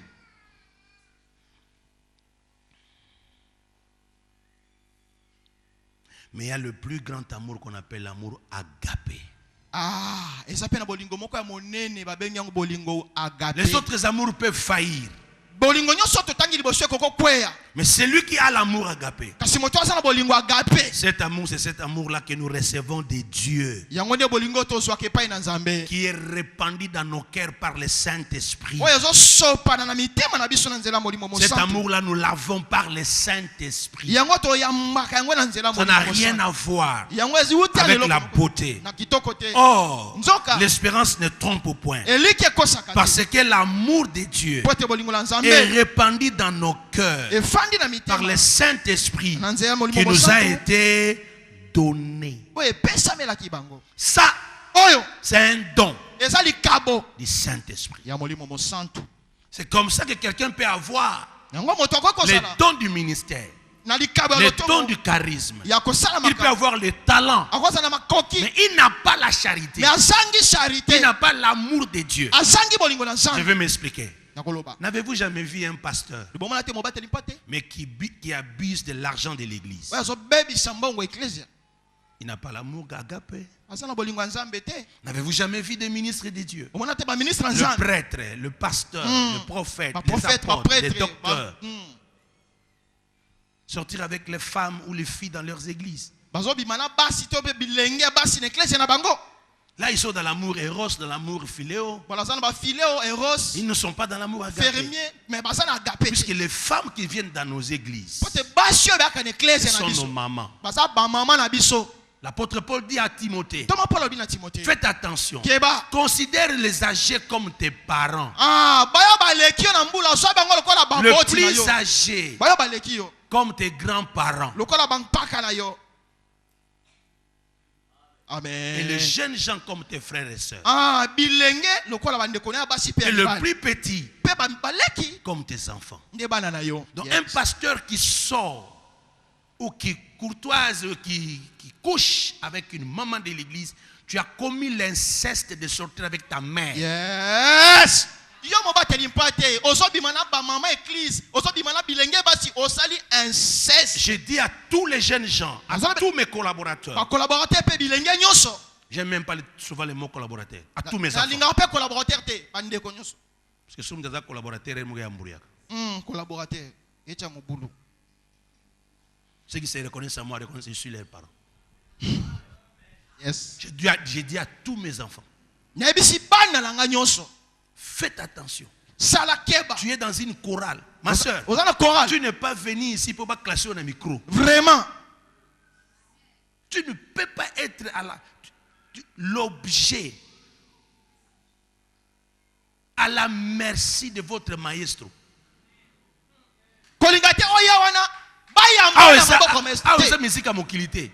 Mais il y a le plus grand amour qu'on appelle l'amour agapé. Ah, eza pe na bolingo moko ya monene babengi yango bolingo agape. Les autres amours peuvent faillir. Bolingo nyonso totangi liboso ekoko kweya. Mais celui qui a l'amour agapé, Kasi moto aza na bolingo agape. cet amour, c'est cet amour-là que nous recevons de Dieu, Yango nde bolingo tozwaka epai na Nzambe. qui est répandu dans nos cœurs par le Saint-Esprit. Oyo ezosopana na mitema na biso na nzela molimo Cet mosantu. amour-là, nous l'avons par le Saint-Esprit. Yango toyambaka yango na nzela Ça n'a molimo rien mosantu. à voir Yango eziwuti avec lelo la beauté. na kitoko te. Or, Nzoka. l'espérance ne trompe point. Eliki ekosaka te. Parce que l'amour de Dieu Po ete bolingo na Nzambe est répandu dans nos cœurs efandi na par mitema le Saint-Esprit na nzela molimo qui nous a mosantu. été donné. Oyo epesamelaki bango. Ça, Oyo c'est un don eza likabo du Saint-Esprit. ya molimo mosantu. C'est comme ça que quelqu'un peut avoir Yango moto akoki les kosala dons du ministère, na likabo ya les dons lotongo du charisme. ya kosala Il peut makambo. avoir le talent, Akozala na makoki mais il n'a pas la charité. mais azangi Il charité. n'a pas l'amour de Dieu. Azangi bolingo na Je Nzambe. vais m'expliquer. Nakoloba. N'avez-vous jamais vu un pasteur, Libomona te mobateli mpate. mais qui abuse de l'argent de l'église? Oyo azobebisa mbongo ecclesia. Il n'a pas l'amour agapé. Aza na bolingo ya Nzambe te. N'avez-vous jamais vu des ministres de Dieu? Omona te ba ministre na Le Nzambe. prêtre, le pasteur, le prophète, Ba les prophète, ba apôtres, les prêtre. docteurs, sortir avec les femmes ou les filles dans leurs églises. Bazobima na basi to pe bilenge ya basi na ecclesia na bango. Là, ils sont dans l'amour éros, dans l'amour philéo. Baza na ba filéo eros Ils ne sont pas dans l'amour agapé. fermier mais baza na agape. Puisque les femmes qui viennent dans nos églises Pote basi oyo baka na ecclesia na sont nos biso. mamans. Baza ba mama na biso. L'apôtre Paul dit à Timothée, Toma Paul bina Timothée. faites attention. Keba. Considère les âgés comme tes parents. Ah, baya baleki yo na mbula so bango lokola Le baboti na plus yo. âgé Baya baleki yo. comme tes grands-parents. Lokola bampaka na yo. Et Amen. les jeunes gens comme tes frères et sœurs. Ah, bilenge lokola bandeko na basi pe Et le mibali. plus petit Pe baleki comme tes enfants. nde bana na yo. Donc Yes. un pasteur qui sort ou qui courtoise, qui couche avec une maman de l'église, tu as commis l'inceste de sortir avec ta mère. Yes. Yo mobateli mpate ozobima na ba mama église ozobima na bilenge basi osali inceste. Je dis à tous les jeunes gens, à tous mes collaborateurs, Ba collaborateur pe bilenge nyonso. j'aime même pas souvent le mot collaborateur, à tous mes Na enfants. linga pe collaborateur te bandeko nyonso. Parce que si vous êtes collaborateur, Collaborateur echa mobulu. ceux qui se reconnaissent à moi reconnaissent que je suis leurs parents. Yes. J'ai dit à tous mes enfants, Na bisi bana langa nyonso. faites attention. Sala keba. Tu es dans une chorale. Ma soeur, Ozana chorale. tu n'es pas venu ici pour pas classer un micro. Vraiment. Tu ne peux pas être l'objet à la merci de votre maestro. Kolingate oya wana bayamba na maboko Ah, meste. ça musique à mokilité.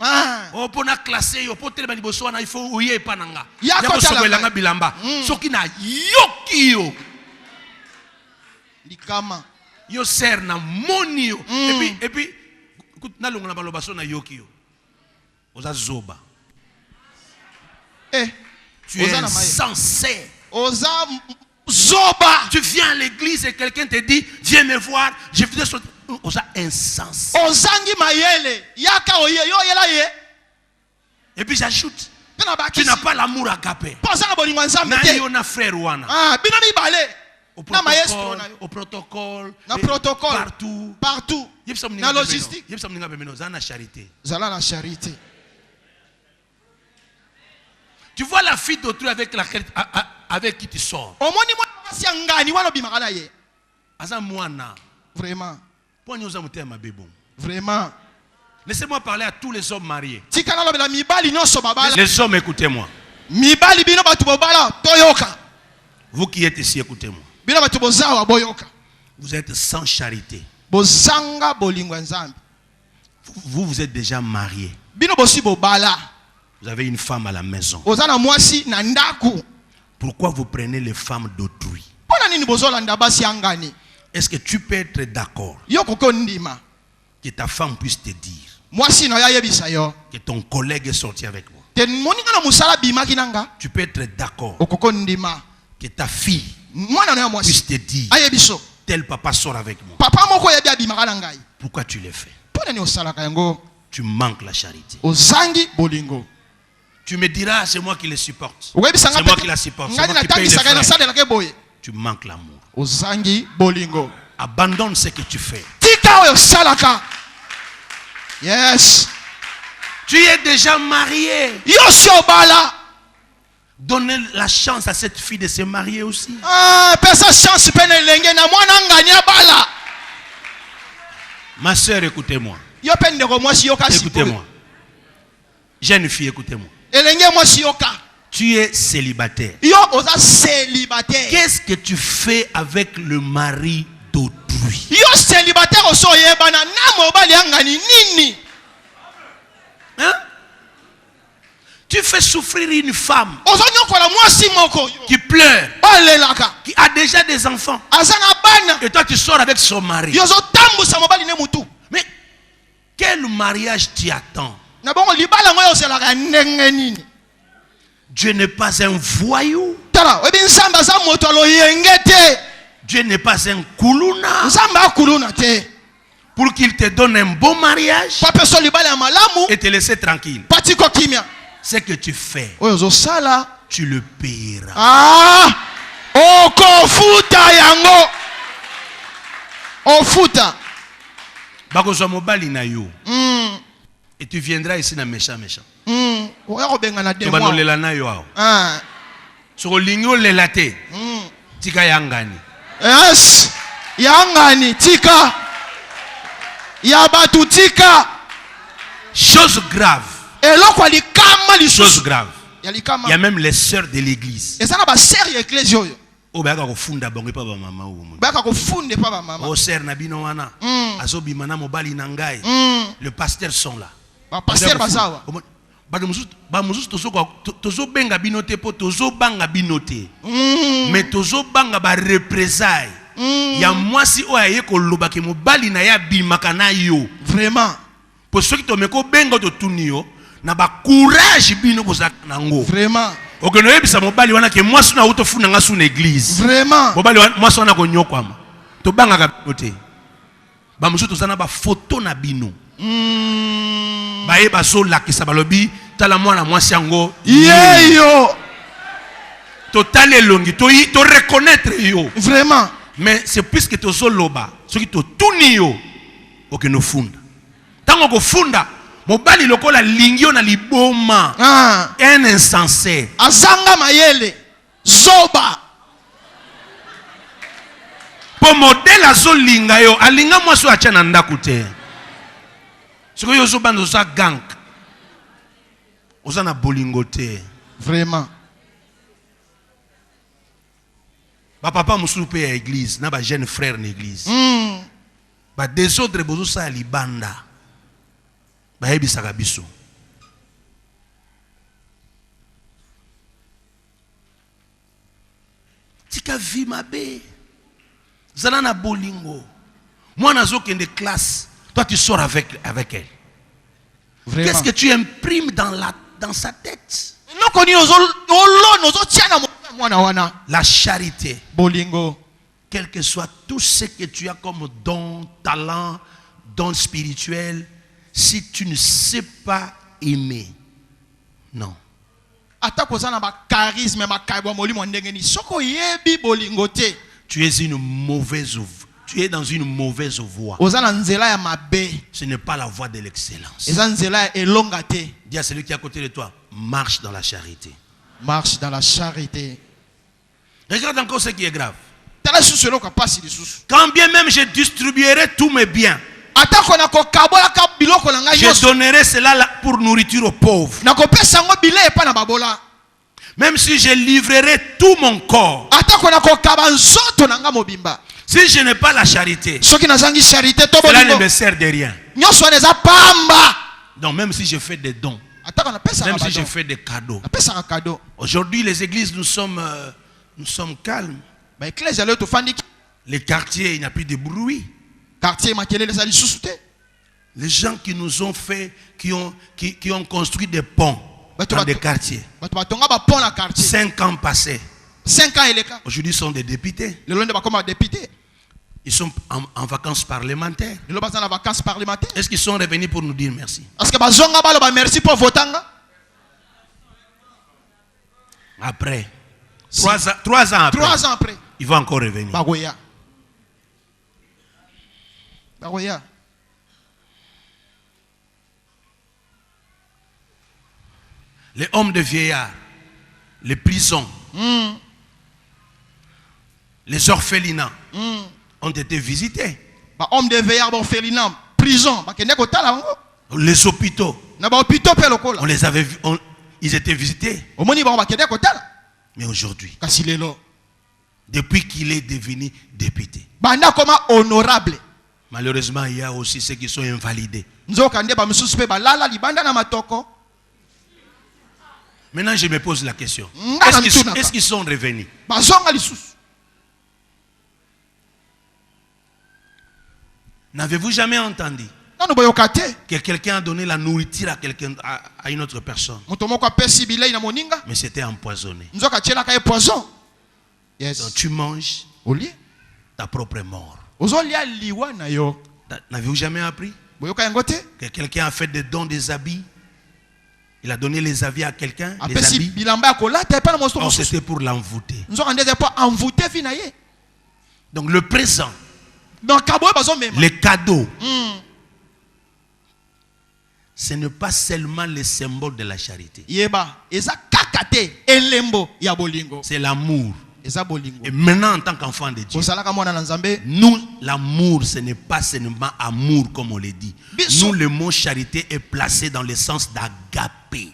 Ah. Oh, pour na classer, oh, pour tellement liboso wana, il faut ouye pananga. Ya Yako kota sogo langa. elanga bilamba. Soki na yoki yo. Likama. Yo ser na moni yo. Et puis, écoute, na longa na baloba so na yoki yo. Oza zoba. Eh. Tu es Oza na maye. insensé. Oza zoba. Tu viens à l'église et quelqu'un te dit, viens me voir. Je faisais sortir. oza insensé. Ozangi mayele. Yaka oye yo yela ye. Et puis j'ajoute, tu n'as pas l'amour agapé. Nani on a frère wana. Ah, bino mibale. Au protocole, partout. Na logistique. Zana charité. Zala la charité. Tu vois la fille d'autrui avec qui tu sors. Vraiment. Vraiment. Laissez-moi parler à tous les hommes mariés. Les hommes, écoutez-moi. Vous qui êtes ici, écoutez-moi. Vous êtes sans charité. Vous êtes déjà mariés. Vous avez une femme à la maison. Pourquoi vous prenez les femmes d'autrui? Est-ce que tu peux être d'accord que ta femme puisse te dire que ton collègue est sorti avec moi? Tu peux être d'accord que ta fille puisse te dire tel papa sort avec moi. Pourquoi tu le fais? Tu manques la charité. Tu me diras, c'est moi qui le supporte. C'est moi qui la supporte. C'est moi qui paye les frais. Tu manques l'amour. Abandonne ce que tu fais. Yes. Tu es déjà marié. Donnez la chance à cette fille de se marier aussi. Ma soeur, écoutez-moi. Écoutez-moi. Jeune fille, écoutez-moi. Tu es célibataire. Qu'est-ce que tu fais avec le mari d'autrui? Hein? Tu fais souffrir une femme qui pleure, qui a déjà des enfants, et toi tu sors avec son mari. Mais quel mariage tu attends? Dieu n'est pas un voyou. Dieu n'est pas un koulouna pour qu'il te donne un bon mariage et te laisser tranquille. Ce que tu fais, tu le payeras. Et tu viendras ici dans méchant. Tu vas nous lelana yo. Sur l'igno lelate. Tika yangani. Yes. Yangani tika. Yabatu tika. Chose grave. Chose grave. Il y a même les sœurs de l'église. Et ça n'a pas sérieux l'église. Oh ben ko funda bongo pa ba mama ou. Oh sœur na bino wana. Azobi mana mobali na ngai. Le pasteur sont là. Pasteur bazawa. Ba mususu tozo benga binote po tozo banga binote. Mais tozo banga ba représailles. Ya mwasi o aye ko loba ke mobali na ya bimaka na yo. Vraiment. Pour ceux qui te meko benga to tunio na ba courage bino ko nango. Vraiment. Okono yebisa mobali wana ke mwasi na uto funa nga su na église. Vraiment. Mobali mwasi wana ko nyokwama. To banga ka binote. Ba mususu tozana ba photo na bino. Baye baso lakisa balobi tala mwana mwasi yango yeyo total elongi to reconnaître yo vraiment. Mais c'est puisque tozo loba ce qui to tuni yo oke no funda tango ko funda mobali lokola lingio na liboma un insensé azanga mayele zoba po modèle azolinga yo alinga mwasi acha na ndaku te. Ce que vous avez dit, gang. Vous avez bolingoté. Vraiment. Papa moussoupe à l'église, na ba jeune frère na l'église. Ba des autres bozo sa libanda. Ba hebi sakabiso. Tika vi mabe. Zana na bolingo. Moi nazo kende classe. Toi, tu sors avec elle. Qu'est-ce que tu imprimes dans sa tête? La charité. Bolingo. quel que soit tout ce que tu as comme don, talent, don spirituel, si tu ne sais pas aimer, non. Tu es une mauvaise voix. Tu es dans une mauvaise voie. Ce n'est pas la voie de l'excellence. Dis à celui qui est à côté de toi, marche dans la charité. Marche dans la charité. Regarde encore ce qui est grave. Quand bien même je distribuerai tous mes biens, je donnerai cela pour nourriture aux pauvres. Même si je livrerai tout mon corps, si je n'ai pas la charité, cela ne me sert de rien. Donc même si je fais des dons, même si je fais des cadeaux, aujourd'hui les églises nous sommes calmes. Les quartiers, il n'y a plus de bruit. Les gens qui nous ont fait, qui ont construit des ponts dans des quartiers. 5 ans passés. Aujourd'hui, sont des députés. Ils sont en vacances parlementaires. Est-ce qu'ils sont revenus pour nous dire merci? Après, 3 ans après, ils vont encore revenir. Les hommes de vieillards, les prisons, les orphelinats ont été visités. Les hôpitaux, on les avait vus, ils étaient visités. Mais aujourd'hui, depuis qu'il est devenu député, malheureusement, il y a aussi ceux qui sont invalidés. Maintenant, je me pose la question. Est-ce qu'ils sont revenus? N'avez-vous jamais entendu que quelqu'un a donné la nourriture à une autre personne, mais c'était empoisonné? Donc tu manges ta propre mort. N'avez-vous jamais appris que quelqu'un a fait des dons des habits? Il a donné les habits à quelqu'un, les habits. Or, c'était pour l'envoûter. Donc le présent, les cadeaux, ce n'est pas seulement le symbole de la charité. C'est l'amour. Et maintenant, en tant qu'enfant de Dieu, nous, l'amour, ce n'est pas seulement amour comme on le dit. Nous, le mot charité est placé dans le sens d'agapé.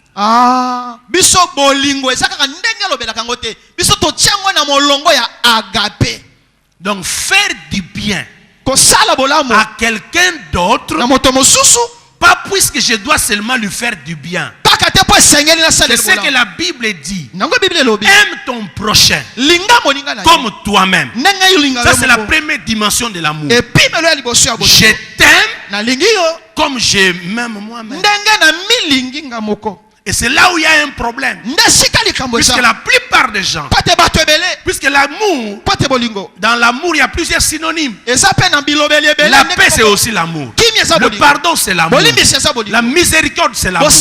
Donc faire du bien à quelqu'un d'autre, pas puisque je dois seulement lui faire du bien. C'est ce que la Bible dit. Aime ton prochain comme toi-même. Ça, c'est la première dimension de l'amour. Je t'aime comme je m'aime moi-même. Et c'est là où il y a un problème. Puisque la plupart des gens, puisque l'amour, dans l'amour, il y a plusieurs synonymes. La paix, c'est aussi l'amour. Le pardon, c'est l'amour. La miséricorde, c'est l'amour.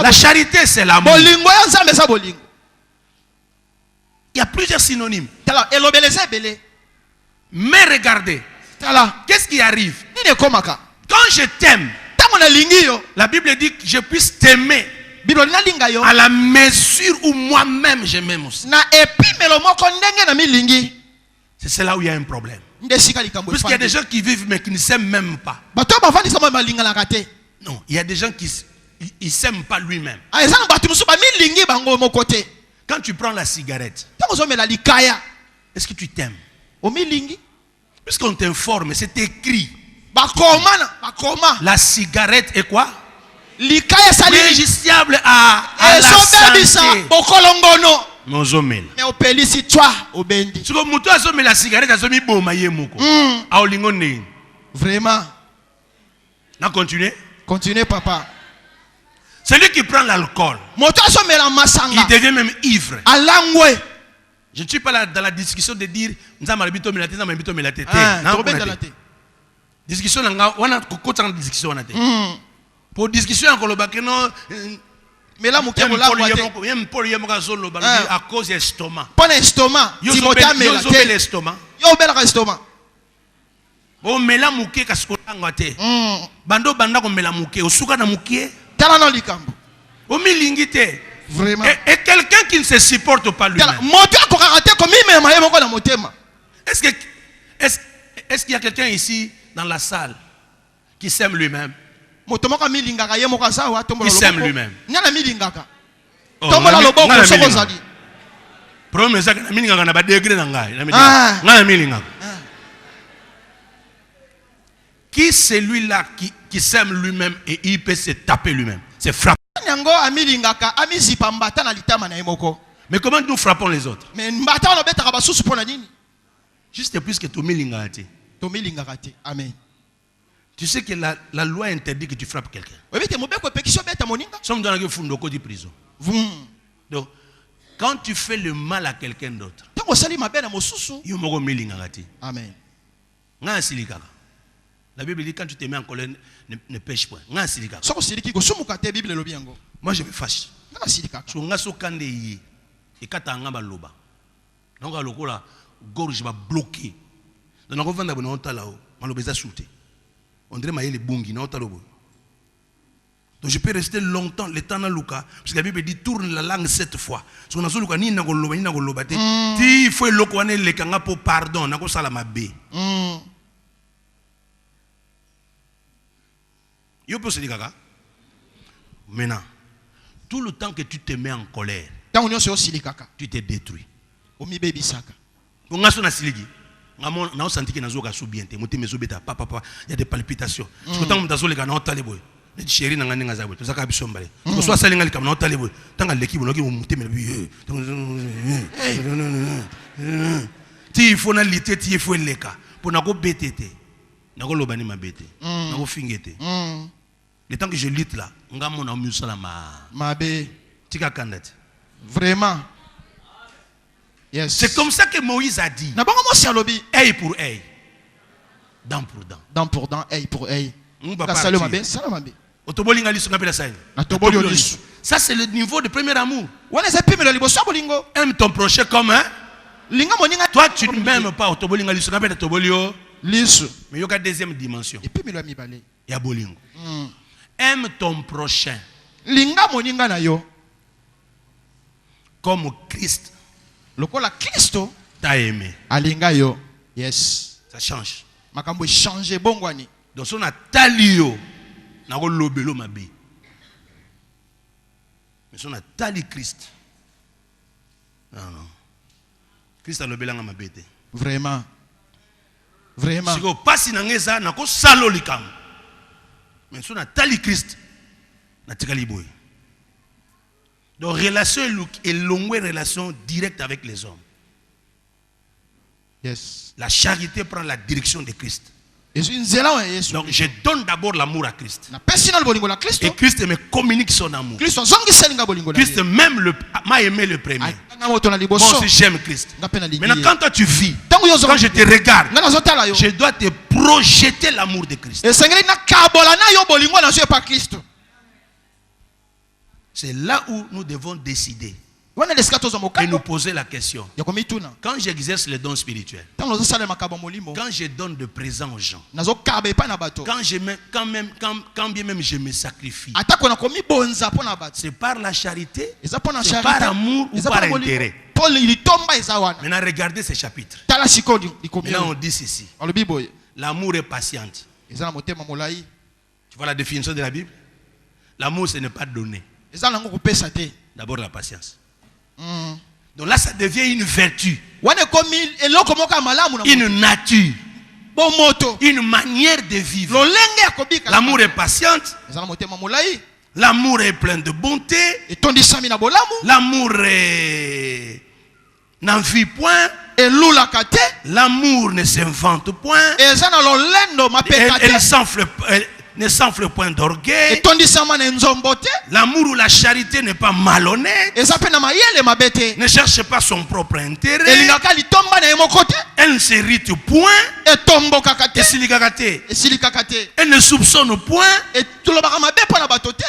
La charité, c'est l'amour. Il y a plusieurs synonymes. Mais regardez, qu'est-ce qui arrive? Quand je t'aime, la Bible dit que je puisse t'aimer à la mesure où moi-même je m'aime aussi. C'est là où il y a un problème. Puisqu'il y a des gens qui vivent mais qui ne s'aiment même pas. Non, il y a des gens qui ne s'aiment pas lui-même. Quand tu prends la cigarette, est-ce que tu t'aimes? Puisqu'on t'informe, c'est écrit. La cigarette est quoi? Préjudiciable à la santé. Vraiment. Continuez, papa. Celui qui prend l'alcool, il devient même ivre. Je ne suis pas là dans la discussion de dire Nzama bito melate Nzama bito melate. Discussion nga wana kokota discussion wana te. Pour discussion encore le non mais là mukia bola boite. Même Paul yemoka zolo ba à cause de l'estomac. Pas l'estomac. Timothée melate. Yo l'estomac. Yo bela l'estomac. Bon mela muke kasikola ngate. Bando banda ko mela muke osuka na muke. Tala na likambo. O milingi te. Vraiment. Et quelqu'un qui ne se supporte pas lui-même. Est-ce qu'il y a quelqu'un ici dans la salle qui s'aime lui-même? Qui s'aime lui-même. Qui c'est celui-là qui s'aime lui-même et il peut se taper lui-même? C'est frappé. Mais comment nous frappons les autres? Juste plus que Amen. Tu sais que la loi interdit que tu frappes quelqu'un. Nous sommes dans la prison. Donc, quand tu fais le mal à quelqu'un d'autre, Amen. La Bible dit quand tu te mets en colère, ne pêche point. Moi je me fâche. Je gorge va bloquer. On dirait que donc je peux rester longtemps, le temps dans Luca, parce que la Bible dit tourne la langue 7 fois. Si on a Luca ni na goloba ni na goloba te, il faut le connaître le kanga pour pardon, na ko sala mabe. Yo peux se dire kaka. Maintenant, tout le temps que tu te mets en colère, tu te détruis. Pour nga sona siligi, nga senti que na zoka sou bien te, moté mezo beta papa, il y a des palpitations. Parce que tant que tazo le kana otale boy. Les chéri na nga za boy, to saka biso mbale. Ko so salinga likam na otale boy. Tanga leki bonoki moté me bi. Ti faut na lité ti faut leka. Pour na ko betete. Na ko lobani mabete. Na ko fingete. Le temps que je lutte là, nga mona musala mabe. Tika kandati. Vraiment. Yes. C'est comme ça que Moïse a dit. Œil pour œil. Dent pour dent. Dent pour dent, œil pour œil. Ça c'est le niveau de premier amour. Aime ton prochain comme un. Toi tu ne m'aimes pas. Mais il y a une deuxième dimension. Il y a bolingo. Aime ton prochain comme Christ lokola Kristo t'a aimé. Alinga yo. Yes. Ça change. Makambo changer bongwani. Donc on a talio na ko lobelo mabe. Mais on a tali Christ. Non. Christ a lobelanga mabete. Vraiment. Vraiment. Si ko pasi na ngeza na ko salo likam. Mais on a tali Christ na tikali boy. Donc relation est longue relation directe avec les hommes. Yes. La charité prend la direction de Christ. Donc je donne d'abord l'amour à Christ. Et Christ me communique son amour. Christ m'a aimé le premier. Moi aussi j'aime Christ. Maintenant quand toi tu vis, quand je te regarde, je dois te projeter l'amour de Christ. C'est là où nous devons décider et nous poser la question. Quand j'exerce les dons spirituels, quand je donne de présents aux gens, quand bien même je me sacrifie, c'est par la charité, c'est par amour ou par intérêt. Maintenant regardez ces chapitres. Maintenant on dit ceci. L'amour est patiente. Tu vois la définition de la Bible? L'amour ce n'est pas donné. D'abord la patience. Donc là ça devient une vertu, une nature, une manière de vivre. L'amour est patiente. L'amour est plein de bonté. L'amour n'envie point. L'amour ne s'invente point. Elle ne s'enfle point d'orgueil. etondisama na nzombo te, L'amour ou la charité n'est pas malhonnête. eza pe na mayele mabe te, Ne cherche pas son propre intérêt. elingaka litomba na ye moko te, Elle ne s'irrite point. etombokaka te, Esilikaka te. esilikaka te, Elle ne soupçonne point. etolobaka mabe mpo na bato te.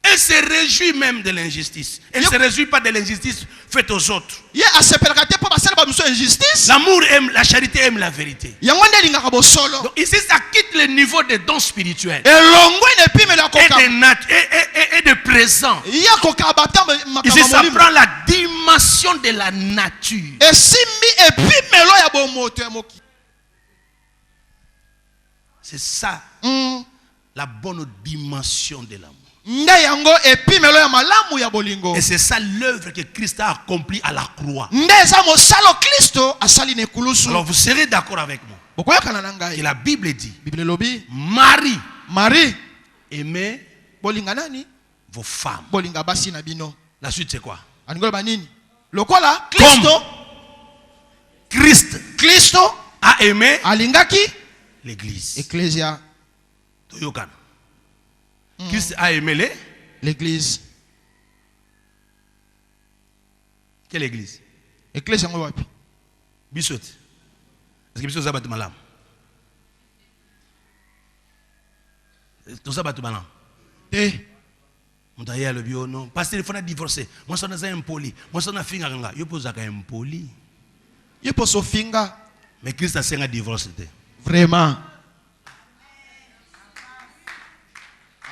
Elle se réjouit même de l'injustice. Elle ne se réjouit pas de l'injustice faite aux autres. Ye asepelaka te mpo basala bamiso injustice, L'amour aime, la charité aime la vérité. yango nde elingaka bosolo. Donc ici, ça quitte le niveau des dons spirituels elongwe na epimelo ya et de présent. ya kokaba bata Ici, makambo ça molimo, prend la dimension de la nature. esimbi epimelo ya bomoto ya moki. C'est ça, la bonne dimension de l'amour. Nde yango epimelo ya malamu ya bolingo. Et c'est ça l'œuvre que Christ a accomplie à la croix. Nde eza mosalo Kristo asali na ekulusu. Alors vous serez d'accord avec moi Bokoyokana na que ngai. la Bible dit, Bible lobi, Marie, Marie, aimez bolinga nani? vos femmes. Bolinga basi na bino. La suite c'est quoi? Aningola banini? Lokola Kristo, Christ a aimé alingaki l'église. Ecclesia, Toyokana. Christ a aimé l'église. quelle église? Ecclesia ngo wapi? Bisot. Est-ce que Bisot zabat malam? Tout ça bat malam. Te. Mutaya le bio non. Parce qu'il faut na divorcer. Moi ça na impoli. Moi ça na finga nga. Yo posa ka impoli. Ye poso finga. Mais Christ a senga divorce te. Vraiment.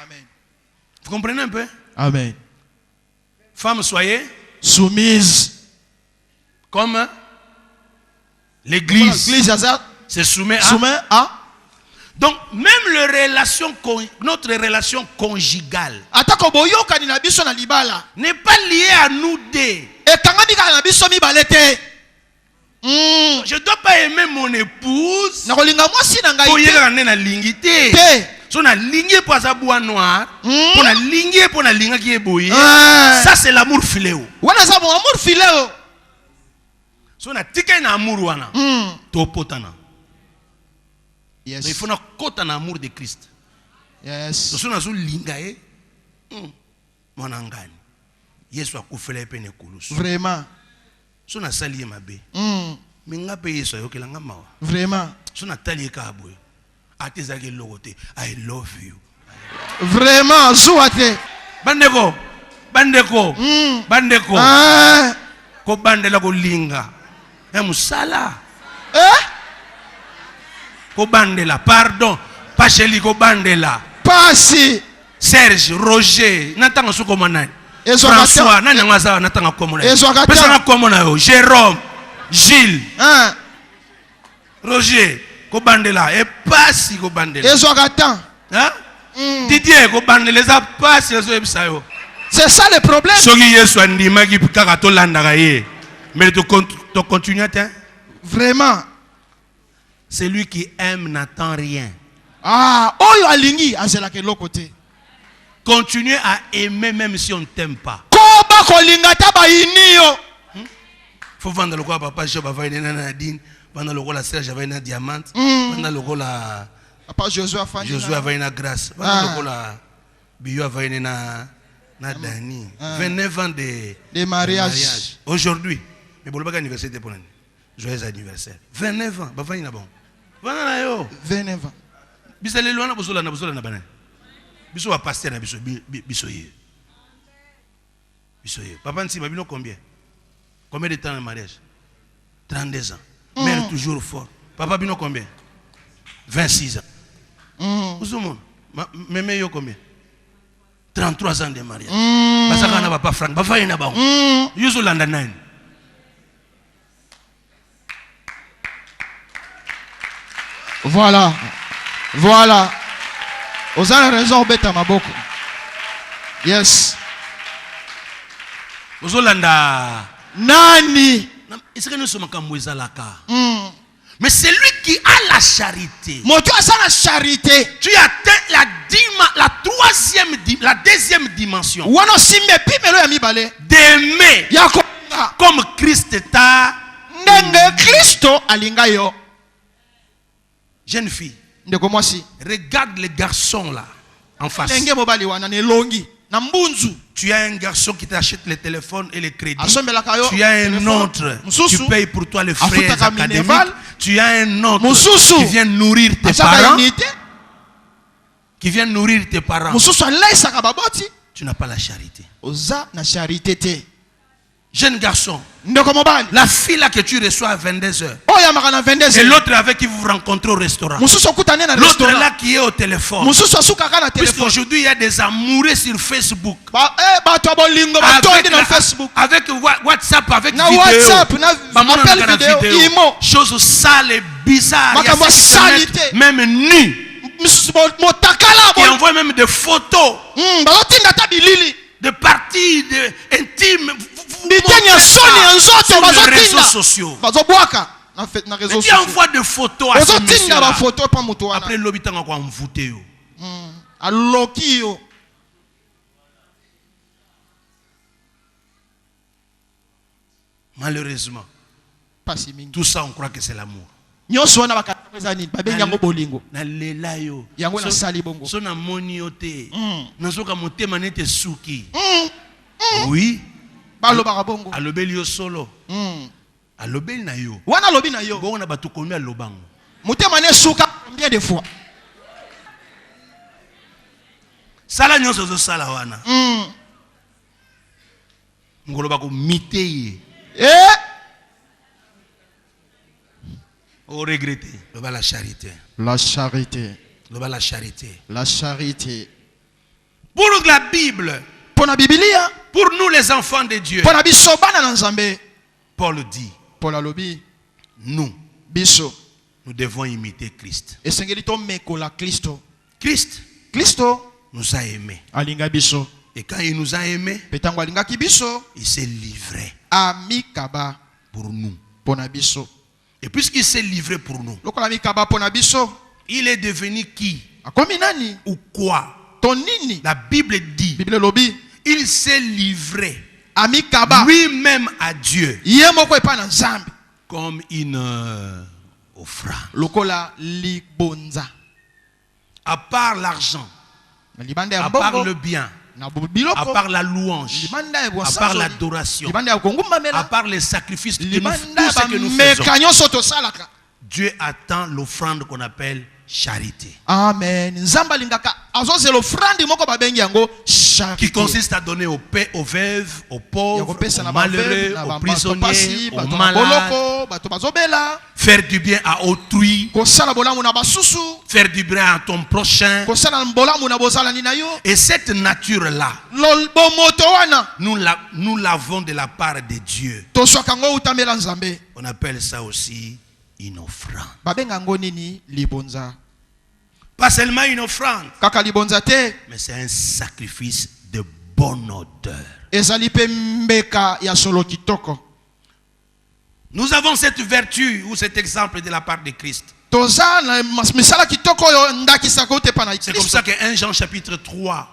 Amen. Vous comprenez un peu? Amen. Femmes, soyez Soumise. comme l'église L'église se soumet à. soumet à. Donc même notre relation conjugale Atako boyoka ni na biso na libala. n'est pas liée à nous deux. Ekangami kaka na biso mibale te. Je ne dois pas aimer mon épouse. Na kolinga mwasi na ngai Pour y te. aller na lingité. Te. So na lingé pour sa bois noir. Pour na lingé pour na linga qui est boyé. Ah. Ça c'est l'amour filéo. Wana za mo amour fileo. So na tika na amour wana. To potana. Yes. Donc il faut na kota na amour de Christ. Yes. So na so linga mwana ngani. Yesu akufela epene kulusu. Vraiment. So na sali mabe. Minga pe Yesu yokelanga mawa. Vraiment. So na tali ka aboy. Atezaki logote. I love you. Vraiment zuate. Bandeko. Bandeko. Ah. Ko bandela ko linga. Musala. Ko bandela. Pardon. Pacheli ko bandela. Pasi. Serge, Roger, natanga suko manani. François, nani ngasa natanga komona. Ezwakata. Pesa na komona yo. Jérôme, Gilles, Roger, ko bandela e pasi ko bandela. Ezwakata. Hein? Didier ko bandela za pasi zo ebisa yo. C'est ça le problème. Soki Yesu andima ki kaka to landaka ye. Mais to continuer hein? Vraiment. Celui qui aime n'attend rien. Ah, oyo alingi azela ke lokote. Continuez à aimer même si on ne t'aime pas. Koba kolinga ta ba inio. Faut vendre le quoi papa Job avait une Nadine, vendre le quoi la Serge avait une diamant, vendre le quoi la Papa Josué avait une grâce, vendre le quoi la Bio avait une na Dani. 29 ans de mariage. Aujourd'hui, mais pour le bagage anniversaire pour l'année. Joyeux anniversaire. 29 ans, bah va ina bon. Vana na yo. 29 ans. Bisale loana bozola na bana. Biso va passer na biso bisoye. Bisoye. Papa nsi babino combien? Combien de temps de mariage? 32 ans. Mère toujours fort. Papa bino combien? 26 ans. Vous monde. Mémé yo combien? 33 ans de mariage. Basaka na papa Frank, bafa ina ba. Yuzo landa 9. Voilà. Voilà. Vous avez raison, beta maboko. Yes. Ozolanda Nani. est-ce que nous sommes comme Mouizalaka? Mais c'est lui qui a la charité. Moto a la charité. Tu atteins la deuxième dimension. Wano simbe pimelo ya mibale. D'aimer Yako comme Christ t'a. ndenge Kristo alinga yo. Jeune fille. ndeko mwasi Regarde les garçons là, en face. ndenge mobali wana ne longi na mbunzu Tu as un garçon qui t'achète les téléphones et les crédits. asombelaka yo Tu as un téléphone. autre Mususu, qui paye pour toi les frais afutaka académiques. minerval. Tu as un autre Mususu, qui vient nourrir tes asaka parents. unité Qui vient nourrir tes parents. mususu alaisaka baboti Tu n'as pas la charité. oza na charité te Jeune garçon, ndeko mobali la fille là que tu reçois à 22h. oyo amaka na 22 Et l'autre avec qui vous vous rencontrez au restaurant. mususu okutane na L'autre restaurant là qui est au téléphone. mususu asukaka na téléphone Puisqu'aujourd'hui il y a des amoureux sur Facebook. bato ya bolingo batondi na Facebook avec WhatsApp, avec na vidéo. WhatsApp na Maman appel na vidéo imo Chose sale et bizarre. Il y a Makambo ceux qui se salité. mettent même nus. misusu motakala Qui envoient même des photos bazotinda ta bilili de parties intimes. biteni ya soni ya nzoto sur les réseaux bazotinda sociaux. bazobwaka na Et réseaux tu sociaux envoies des photos à ce ozotinda monsieur-là. bafoto pa moto wana Après l'hôpital, on va envoûter. aloki yo Malheureusement, pasi mingi tout ça, on croit que c'est l'amour. nyonso wana bakata eza nini babengi yango bolingo nalela yo yango nasali bongo so namoni yo te nazoka motema nete suki oui balobaka bongo alobeli yo solo alobeli na yo wana alobi na yo bongo na bato komi alobango motema ne suka combien de fois sala nyonso ozosala wana ngoloba komite ye regretter. La charité. La charité. La charité. La charité. Pour la Bible. Pour la Biblia. Pour nous les enfants de Dieu. Pour la bisobana na Nzambe. Paul dit. Pour la lobby. Nous. Biso. Nous devons imiter Christ. Et sengelito mekola Christo. Christ. Christo. Nous a aimés. Alinga biso. Et quand il nous a aimés. Petango alinga ki biso. Il s'est livré. Amikaba. Pour nous. Pour na biso. Et puisqu'il s'est livré pour nous, il est devenu qui? Nani? Ou quoi? Tonini. La Bible dit, Bible lobby. Il s'est livré lui-même à Dieu comme une offrande. Lokola libonza. À part l'argent, à part le bien, à part la louange, à part l'adoration, à part les sacrifices, tout ce que nous faisons, Dieu attend l'offrande qu'on appelle charité. Amen. Qui consiste à donner aux veuves, aux pauvres, aux malheureux, aux prisonniers, aux malades. Faire du bien à autrui. Faire du bien à ton prochain. Et cette nature-là, nous l'avons de la part de Dieu. On appelle ça aussi une offrande. Pas seulement une offrande, mais c'est un sacrifice de bonne odeur. Nous avons cette vertu ou cet exemple de la part de Christ. C'est comme ça que 1 Jean chapitre 3,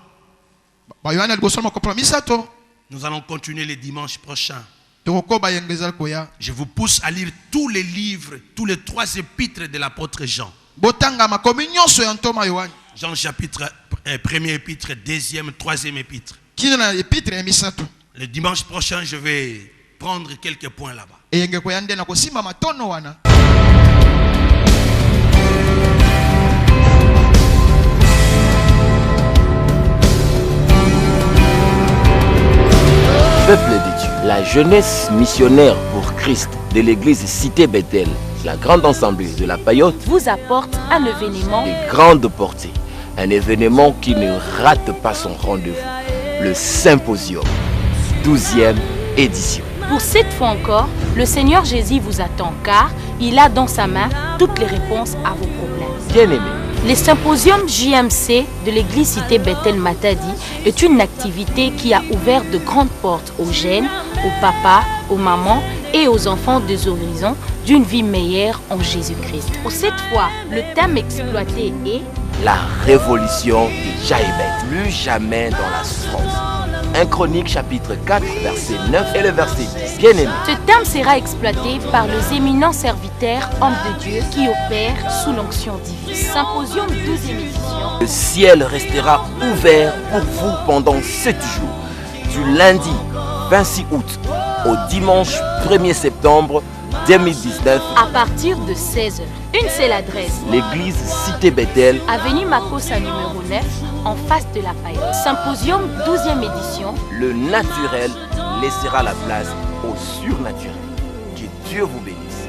nous allons continuer le dimanche prochain. Je vous pousse à lire tous les livres, tous les 3 épîtres de l'apôtre Jean. Jean chapitre 1er épître, 2e, 3e épître. Le dimanche prochain, je vais prendre quelques points là-bas. Peuple de Dieu, la jeunesse missionnaire pour Christ de l'église Cité Bethel, la grande assemblée de la Payotte, vous apporte un événement de grande portée. Un événement qui ne rate pas son rendez-vous. Le Symposium, 12e édition. Pour cette fois encore, le Seigneur Jésus vous attend car il a dans sa main toutes les réponses à vos problèmes. Bien-aimés, le Symposium JMC de l'église Cité Bethel Matadi est une activité qui a ouvert de grandes portes aux jeunes, aux papas, aux mamans et aux enfants des horizons d'une vie meilleure en Jésus-Christ. Pour cette fois, le thème exploité est la révolution de Jaïbet. Plus jamais dans la souffrance. 1 Chroniques chapitre 4, verset 9 et le verset 10. Bien aimé. Ce terme sera exploité par les éminents serviteurs, hommes de Dieu, qui opèrent sous l'onction divine. Symposium 12e édition. Le ciel restera ouvert pour vous pendant 7 jours, du lundi 26 août au dimanche 1er septembre 2019. À partir de 16h. Une seule adresse. L'église Cité Bethel, Avenue Makossa numéro 9, en face de la paille. Symposium 12e édition. le naturel laissera la place au surnaturel. Que Dieu vous bénisse.